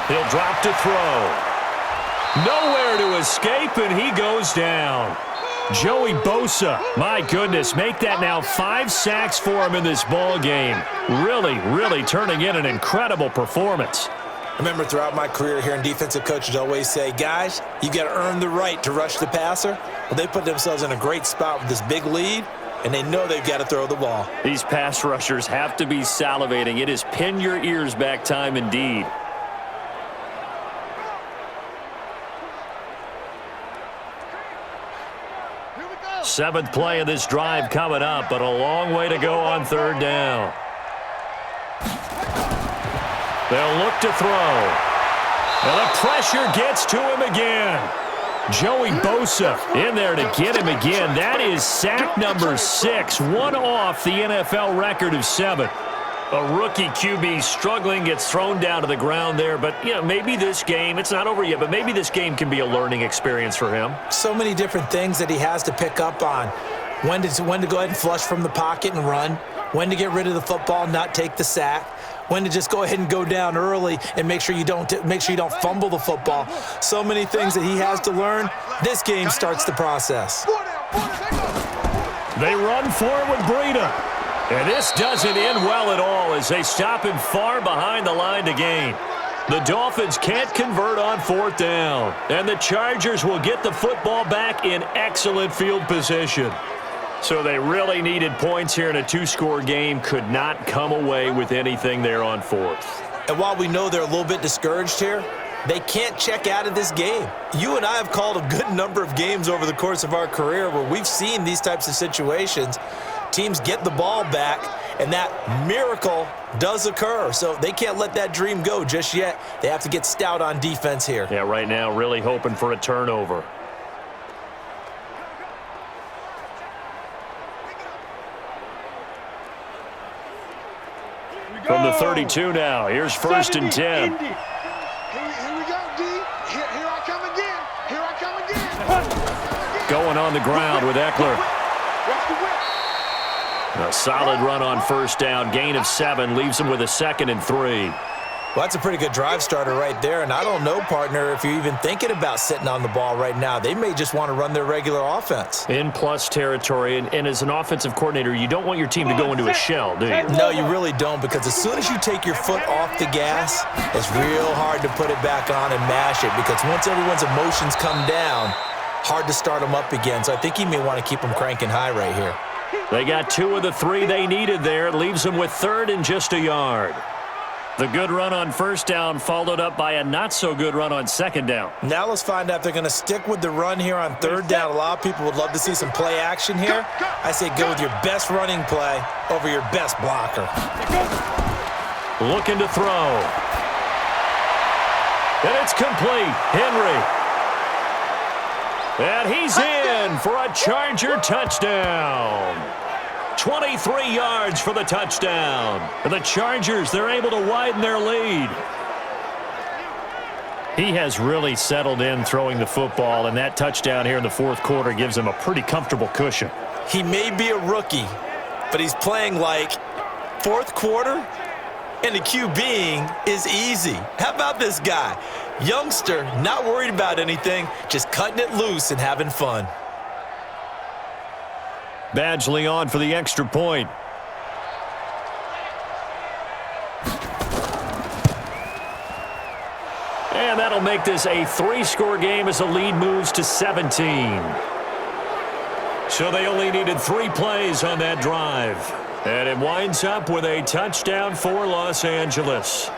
Speaker 1: He'll drop to throw. Nowhere to escape, and he goes down. Joey Bosa, my goodness, make that now 5 sacks for him in this ball game. Really turning in an incredible performance.
Speaker 2: I remember throughout my career hearing defensive coaches always say, guys, you got to earn the right to rush the passer. Well, they put themselves in a great spot with this big lead, and they know they've got to throw the ball.
Speaker 1: These pass rushers have to be salivating. It is pin your ears back time indeed. Seventh play of this drive coming up, but a long way to go on 3rd down. They'll look to throw. And the pressure gets to him again. Joey Bosa in there to get him again. That is sack number 6, one off the NFL record of 7. A rookie QB struggling, gets thrown down to the ground there. But, you know, maybe this game, it's not over yet, but maybe this game can be a learning experience for him.
Speaker 2: So many different things that he has to pick up on. When to go ahead and flush from the pocket and run. When to get rid of the football and not take the sack. When to just go ahead and go down early and make sure you don't fumble the football. So many things that he has to learn. This game starts the process.
Speaker 1: They run forward with Breida. And this doesn't end well at all as they stop him far behind the line to gain. The Dolphins can't convert on 4th down. And the Chargers will get the football back in excellent field position. So they really needed points here in a 2-score game. Could not come away with anything there on 4th.
Speaker 2: And while we know they're a little bit discouraged here, they can't check out of this game. You and I have called a good number of games over the course of our career where we've seen these types of situations. Teams get the ball back, and that miracle does occur. So they can't let that dream go just yet. They have to get stout on defense here.
Speaker 1: Yeah, right now really hoping for a turnover. From the 32 now, here's 1st and 10.
Speaker 4: Here we go, D. Here I come again. Here I come again.
Speaker 1: Going on the ground with Eckler.
Speaker 4: Watch the whip.
Speaker 1: A solid run on 1st down. Gain of 7 leaves him with a 2nd and 3.
Speaker 2: Well, that's a pretty good drive starter right there. And I don't know, partner, if you're even thinking about sitting on the ball right now. They may just want to run their regular offense.
Speaker 1: In plus territory. And as an offensive coordinator, you don't want your team to go into a shell, do you?
Speaker 2: No, you really don't, because as soon as you take your foot off the gas, it's real hard to put it back on and mash it, because once everyone's emotions come down, hard to start them up again. So I think you may want to keep them cranking high right here.
Speaker 1: They got 2 of the 3 they needed there. It leaves them with 3rd and just a yard. The good run on first down followed up by a not-so-good run on second down.
Speaker 2: Now let's find out if they're going to stick with the run here on third down. A lot of people would love to see some play action here. I say go with your best running play over your best blocker.
Speaker 1: Looking to throw. And it's complete. Henry. And he's in for a Charger touchdown. 23 yards for the touchdown. And the Chargers, they're able to widen their lead. He has really settled in throwing the football, and that touchdown here in the fourth quarter gives him a pretty comfortable cushion.
Speaker 2: He may be a rookie, but he's playing like fourth quarter, and the QBing is easy. How about this guy? Youngster, not worried about anything, just cutting it loose and having fun.
Speaker 1: Badgley on for the extra point. And that'll make this a 3-score game as the lead moves to 17. So they only needed 3 plays on that drive. And it winds up with a touchdown for Los Angeles.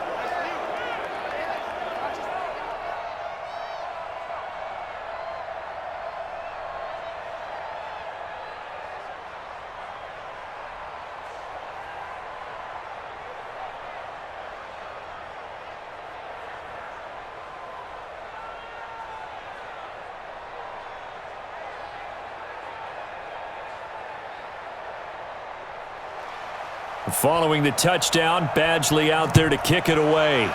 Speaker 1: Following the touchdown, Badgley out there to kick it away.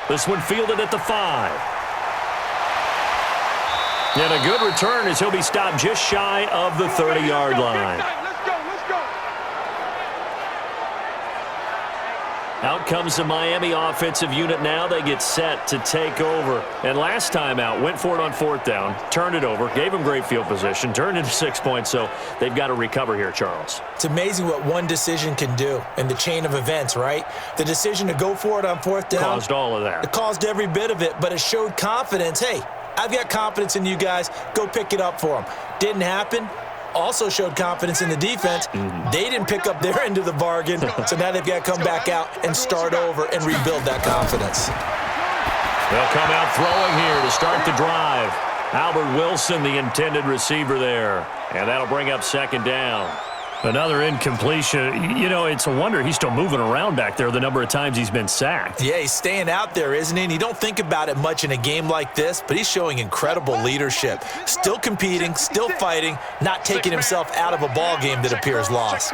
Speaker 1: This one fielded at the 5. And a good return as he'll be stopped just shy of the 30-yard line. Out comes the Miami offensive unit now. They get set to take over. And last time out, went for it on fourth down, turned it over, gave them great field position, turned into 6 points, so they've got to recover here, Charles.
Speaker 2: It's amazing what one decision can do in the chain of events, right? The decision to go for it on fourth down.
Speaker 1: Caused all of that.
Speaker 2: It caused every bit of it, but it showed confidence. Hey, I've got confidence in you guys. Go pick it up for them. Didn't happen. Also showed confidence in the defense. They didn't pick up their end of the bargain, so now they've got to come back out and start over and rebuild that confidence.
Speaker 1: They'll come out throwing here to start the drive. Albert Wilson, the intended receiver there, and that'll bring up second down. Another incompletion. You know, it's a wonder he's still moving around back there the number of times he's been sacked.
Speaker 2: Yeah, he's staying out there, isn't he? And you don't think about it much in a game like this, but he's showing incredible leadership. Still competing, still fighting, not taking himself out of a ball game that appears lost.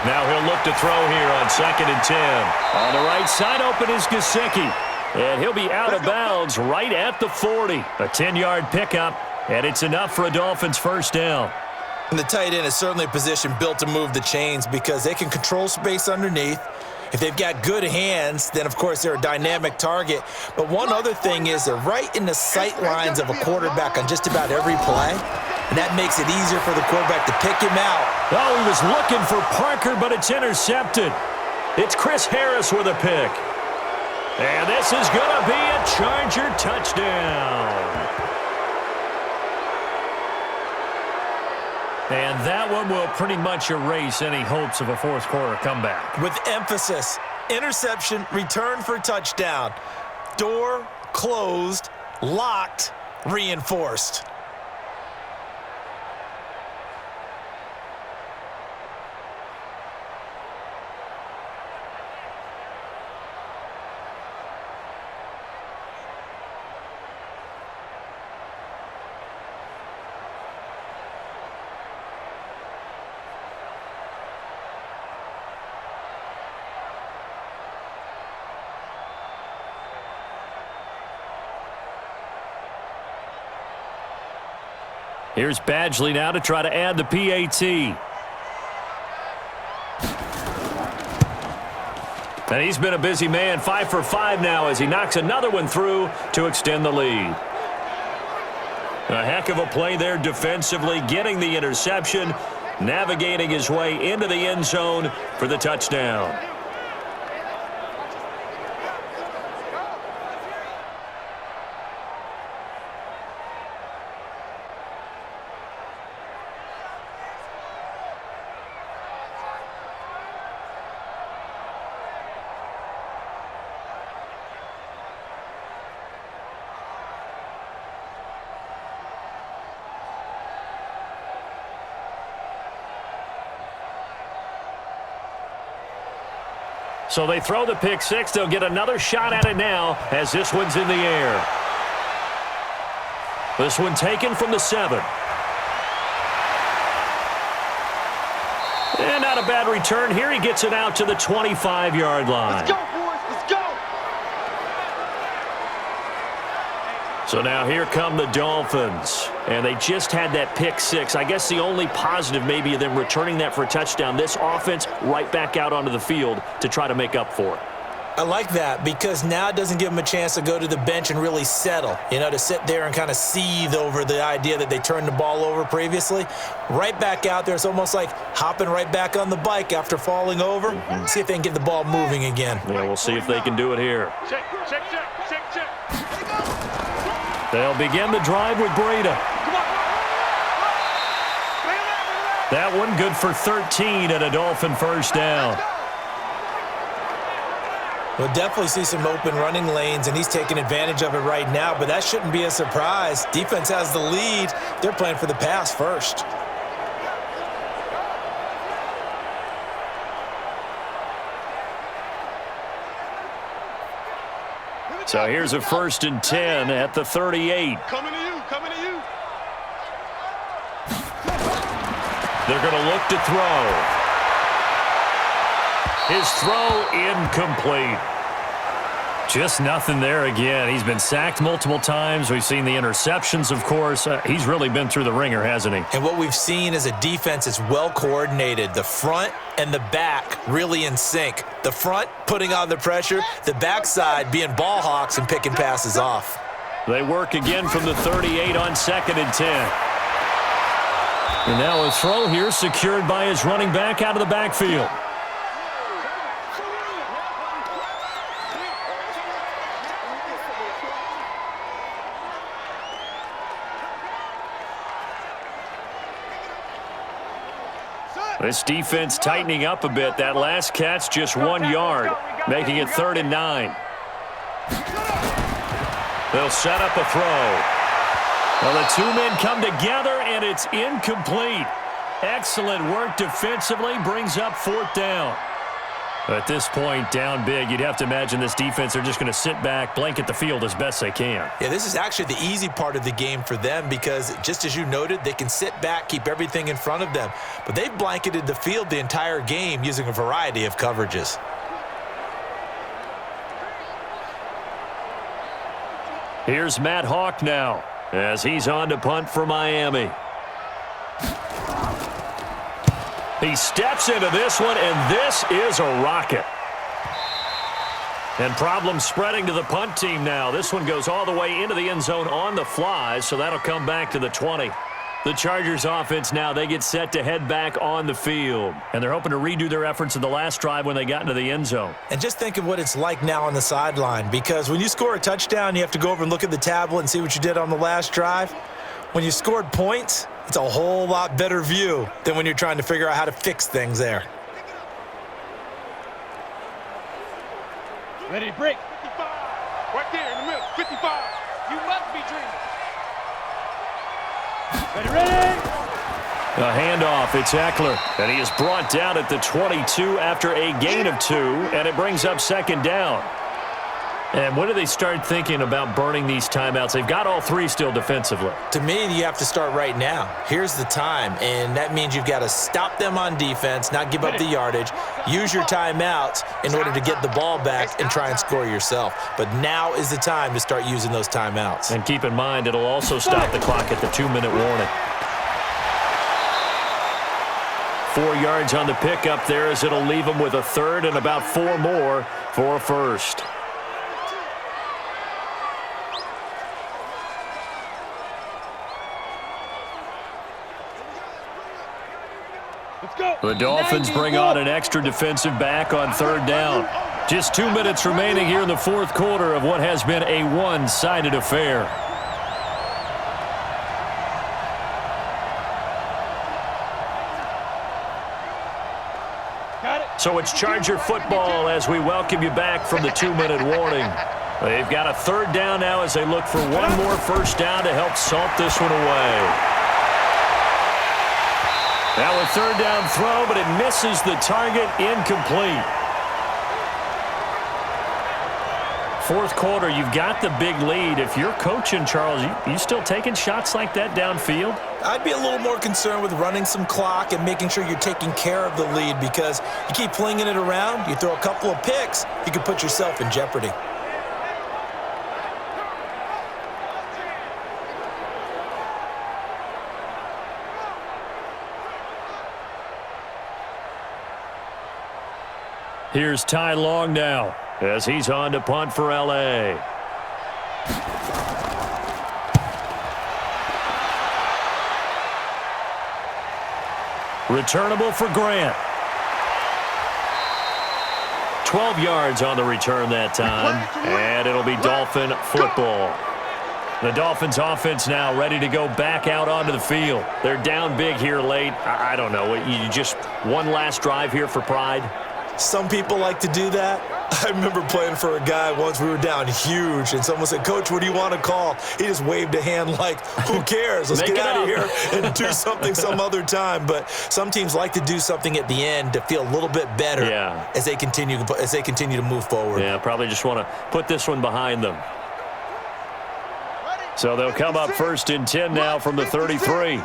Speaker 1: Now he'll look to throw here on 2nd and 10. On the right side open is Gesicki. And he'll be out of bounds right at the 40. A 10-yard pickup, and it's enough for a Dolphins first down.
Speaker 2: And the tight end is certainly a position built to move the chains because they can control space underneath. If they've got good hands, then, of course, they're a dynamic target. But one other thing is they're right in the sight lines of a quarterback on just about every play, and that makes it easier for the quarterback to pick him out.
Speaker 1: Oh, he was looking for Parker, but it's intercepted. It's Chris Harris with a pick. And this is going to be a Charger touchdown. And that one will pretty much erase any hopes of a fourth quarter comeback.
Speaker 2: With emphasis, interception, return for touchdown. Door closed, locked, reinforced.
Speaker 1: Here's Badgley now to try to add the PAT. And he's been a busy man, 5 for 5 now as he knocks another one through to extend the lead. A heck of a play there defensively, getting the interception, navigating his way into the end zone for the touchdown. So they throw the pick six. They'll get another shot at it now as this one's in the air. This one taken from the 7. And not a bad return here. He gets it out to the 25-yard line.
Speaker 4: Let's go, boys. Let's go.
Speaker 1: So now here come the Dolphins. And they just had that pick six. I guess the only positive maybe of them returning that for a touchdown. This offense right back out onto the field to try to make up for it.
Speaker 2: I like that because now it doesn't give them a chance to go to the bench and really settle, to sit there and kind of seethe over the idea that they turned the ball over previously. Right back out there, it's almost like hopping right back on the bike after falling over. See if they can get the ball moving again.
Speaker 1: Yeah, we'll see if they can do it here.
Speaker 4: Check.
Speaker 1: They'll begin the drive with Breida. That one good for 13 and a Dolphin first down.
Speaker 2: We'll definitely see some open running lanes, and he's taking advantage of it right now, but that shouldn't be a surprise. Defense has the lead. They're playing for the pass first.
Speaker 1: So here's a 1st and 10 at the 38.
Speaker 4: Coming to you.
Speaker 1: They're going to look to throw. His throw incomplete. Just nothing there again. He's been sacked multiple times. We've seen the interceptions, of course. He's really been through the ringer, hasn't he?
Speaker 2: And what we've seen is a defense that's well coordinated. The front and the back really in sync. The front putting on the pressure, the backside being ball hawks and picking passes off.
Speaker 1: They work again from the 38 on 2nd and 10. And now a throw here secured by his running back out of the backfield. This defense tightening up a bit. That last catch just 1 yard, making it 3rd and 9. They'll set up a throw. Well, the two men come together, and it's incomplete. Excellent work defensively, brings up 4th down. At this point, down big, you'd have to imagine this defense are just going to sit back, blanket the field as best they can.
Speaker 2: Yeah, this is actually the easy part of the game for them because, just as you noted, they can sit back, keep everything in front of them. But they've blanketed the field the entire game using a variety of coverages.
Speaker 1: Here's Matt Hawk now as he's on to punt for Miami. He steps into this one, and this is a rocket. And problems spreading to the punt team now. This one goes all the way into the end zone on the fly, so that'll come back to the 20. The Chargers offense now, they get set to head back on the field. And they're hoping to redo their efforts in the last drive when they got into the end zone.
Speaker 2: And just think of what it's like now on the sideline, because when you score a touchdown, you have to go over and look at the tablet and see what you did on the last drive. When you scored points, it's a whole lot better view than when you're trying to figure out how to fix things there.
Speaker 3: Ready to break.
Speaker 4: 55. Right there in the middle. 55.
Speaker 3: You must be dreaming. Ready.
Speaker 1: A handoff, it's Eckler, and he is brought down at the 22 after a gain of 2, and it brings up 2nd down. And when do they start thinking about burning these timeouts? They've got all 3 still defensively.
Speaker 2: To me, you have to start right now. Here's the time, and that means you've got to stop them on defense, not give up the yardage, use your timeouts in order to get the ball back and try and score yourself. But now is the time to start using those timeouts.
Speaker 1: And keep in mind, it'll also stop the clock at the 2-minute warning. 4 yards on the pickup there as it'll leave them with a 3rd and about 4 more for a first. The Dolphins bring on an extra defensive back on 3rd down. Just 2 minutes remaining here in the 4th quarter of what has been a one-sided affair. So it's Charger football as we welcome you back from the 2-minute warning. They've got a 3rd down now as they look for one more first down to help salt this one away. Now a 3rd down throw, but it misses the target, incomplete. Fourth quarter, you've got the big lead. If you're coaching, Charles, you still taking shots like that downfield?
Speaker 2: I'd be a little more concerned with running some clock and making sure you're taking care of the lead, because you keep flinging it around, you throw a couple of picks, you could put yourself in jeopardy.
Speaker 1: Here's Ty Long now as he's on to punt for L.A. Returnable for Grant. 12 yards on the return that time, and it'll be Dolphin football. The Dolphins offense now ready to go back out onto the field. They're down big here late. I don't know. You just one last drive here for pride?
Speaker 2: Some people like to do that. I remember playing for a guy once. We were down huge, and someone said, "Coach, what do you want to call?" He just waved a hand like, who cares? Let's get out of here and do something some other time. But some teams like to do something at the end to feel a little bit better as they continue to move forward.
Speaker 1: Yeah, probably just want to put this one behind them. So they'll come up 1st and 10 now from the 33.
Speaker 3: You better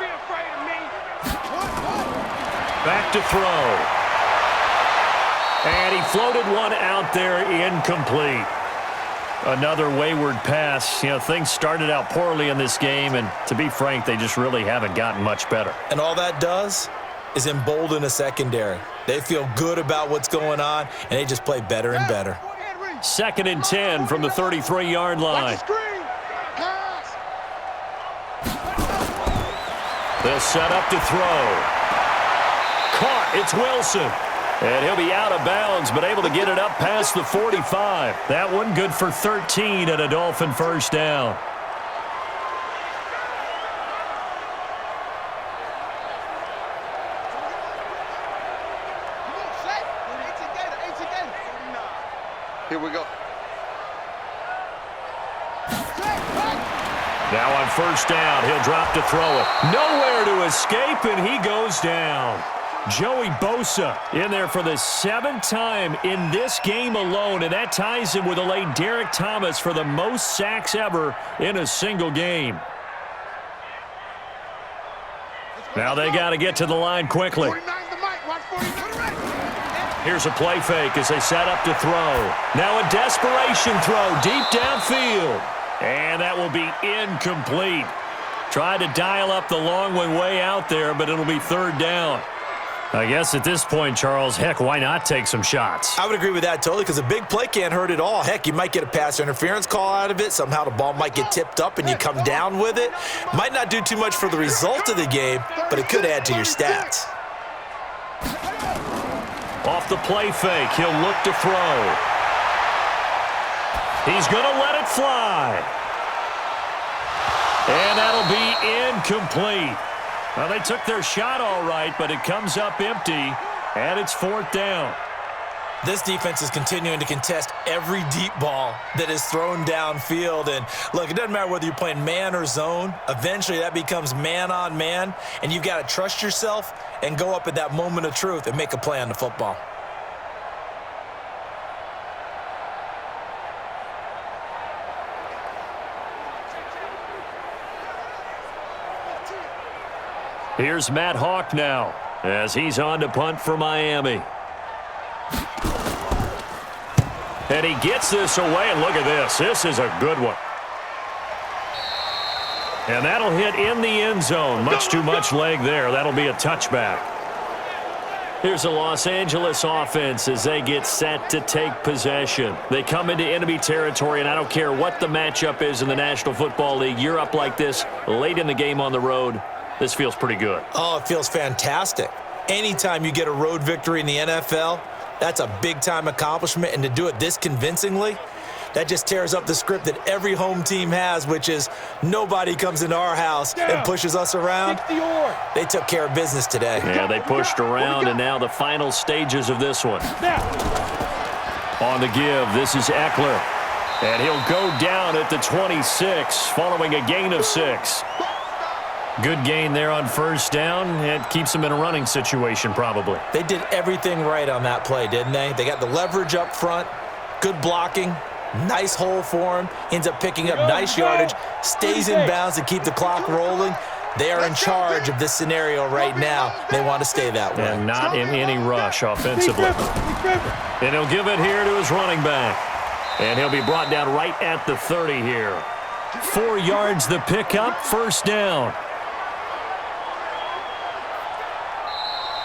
Speaker 3: be afraid of me.
Speaker 1: Back to throw. And he floated one out there, incomplete. Another wayward pass. You know, things started out poorly in this game, and to be frank, they just really haven't gotten much better.
Speaker 2: And all that does is embolden a secondary. They feel good about what's going on, and they just play better and better.
Speaker 1: 2nd and 10 from the 33-yard line. They'll set up to throw. Caught. It's Wilson. And he'll be out of bounds, but able to get it up past the 45. That one good for 13 and a Dolphin first down.
Speaker 4: Here we go.
Speaker 1: Now on 1st down, he'll drop to throw it. Nowhere to escape, and he goes down. Joey Bosa in there for the 7th time in this game alone, and that ties him with the late Derek Thomas for the most sacks ever in a single game. Now they got to get to the line quickly. Here's a play fake as they set up to throw. Now a desperation throw deep downfield, and that will be incomplete. Tried to dial up the long one way out there, but it'll be 3rd down. I guess at this point, Charles, heck, why not take some shots?
Speaker 2: I would agree with that totally, because a big play can't hurt at all. Heck, you might get a pass interference call out of it. Somehow the ball might get tipped up and you come down with it. Might not do too much for the result of the game, but it could add to your stats.
Speaker 1: Off the play fake, he'll look to throw. He's going to let it fly. And that'll be incomplete. Well, they took their shot all right, but it comes up empty, and it's 4th down.
Speaker 2: This defense is continuing to contest every deep ball that is thrown downfield. And, look, it doesn't matter whether you're playing man or zone. Eventually, that becomes man on man, and you've got to trust yourself and go up at that moment of truth and make a play on the football.
Speaker 1: Here's Matt Hawk now as he's on to punt for Miami. And he gets this away, and look at this. This is a good one. And that'll hit in the end zone. Much too much leg there. That'll be a touchback. Here's the Los Angeles offense as they get set to take possession. They come into enemy territory, and I don't care what the matchup is in the National Football League. You're up like this late in the game on the road. This feels pretty good.
Speaker 2: Oh, it feels fantastic. Anytime you get a road victory in the NFL, that's a big-time accomplishment. And to do it this convincingly, that just tears up the script that every home team has, which is nobody comes into our house and pushes us around. They took care of business today.
Speaker 1: Yeah, they pushed around, and now the final stages of this one. On the give, this is Eckler. And he'll go down at the 26 following a gain of 6. Good gain there on 1st down. It keeps them in a running situation probably.
Speaker 2: They did everything right on that play, didn't they? They got the leverage up front. Good blocking. Nice hole for him. Ends up picking up nice yardage. Stays in bounds to keep the clock rolling. They are in charge of this scenario right now. They want to stay that way.
Speaker 1: And not in any rush offensively. And he'll give it here to his running back. And he'll be brought down right at the 30 here. 4 yards the pickup, first down.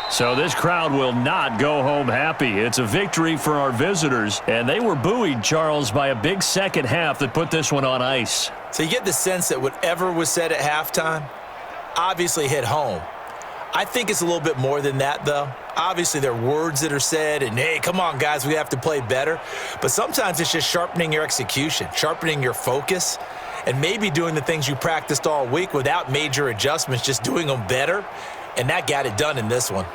Speaker 1: So this crowd will not go home happy. It's a victory for our visitors, and they were buoyed, Charles, by a big second half that put this one on ice.
Speaker 2: So you get the sense that whatever was said at halftime obviously hit home. I think it's a little bit more than that, though. Obviously, there are words that are said, and, hey, come on, guys, we have to play better. But sometimes it's just sharpening your execution, sharpening your focus, and maybe doing the things you practiced all week without major adjustments, just doing them better. And that got it done in this one.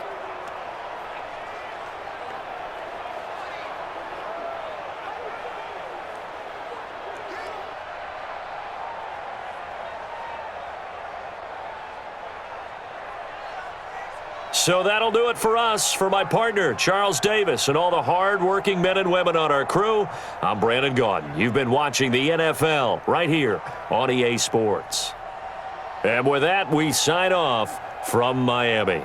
Speaker 1: So that'll do it for us. For my partner, Charles Davis, and all the hard-working men and women on our crew, I'm Brandon Gaudin. You've been watching the NFL right here on EA Sports. And with that, we sign off from Miami.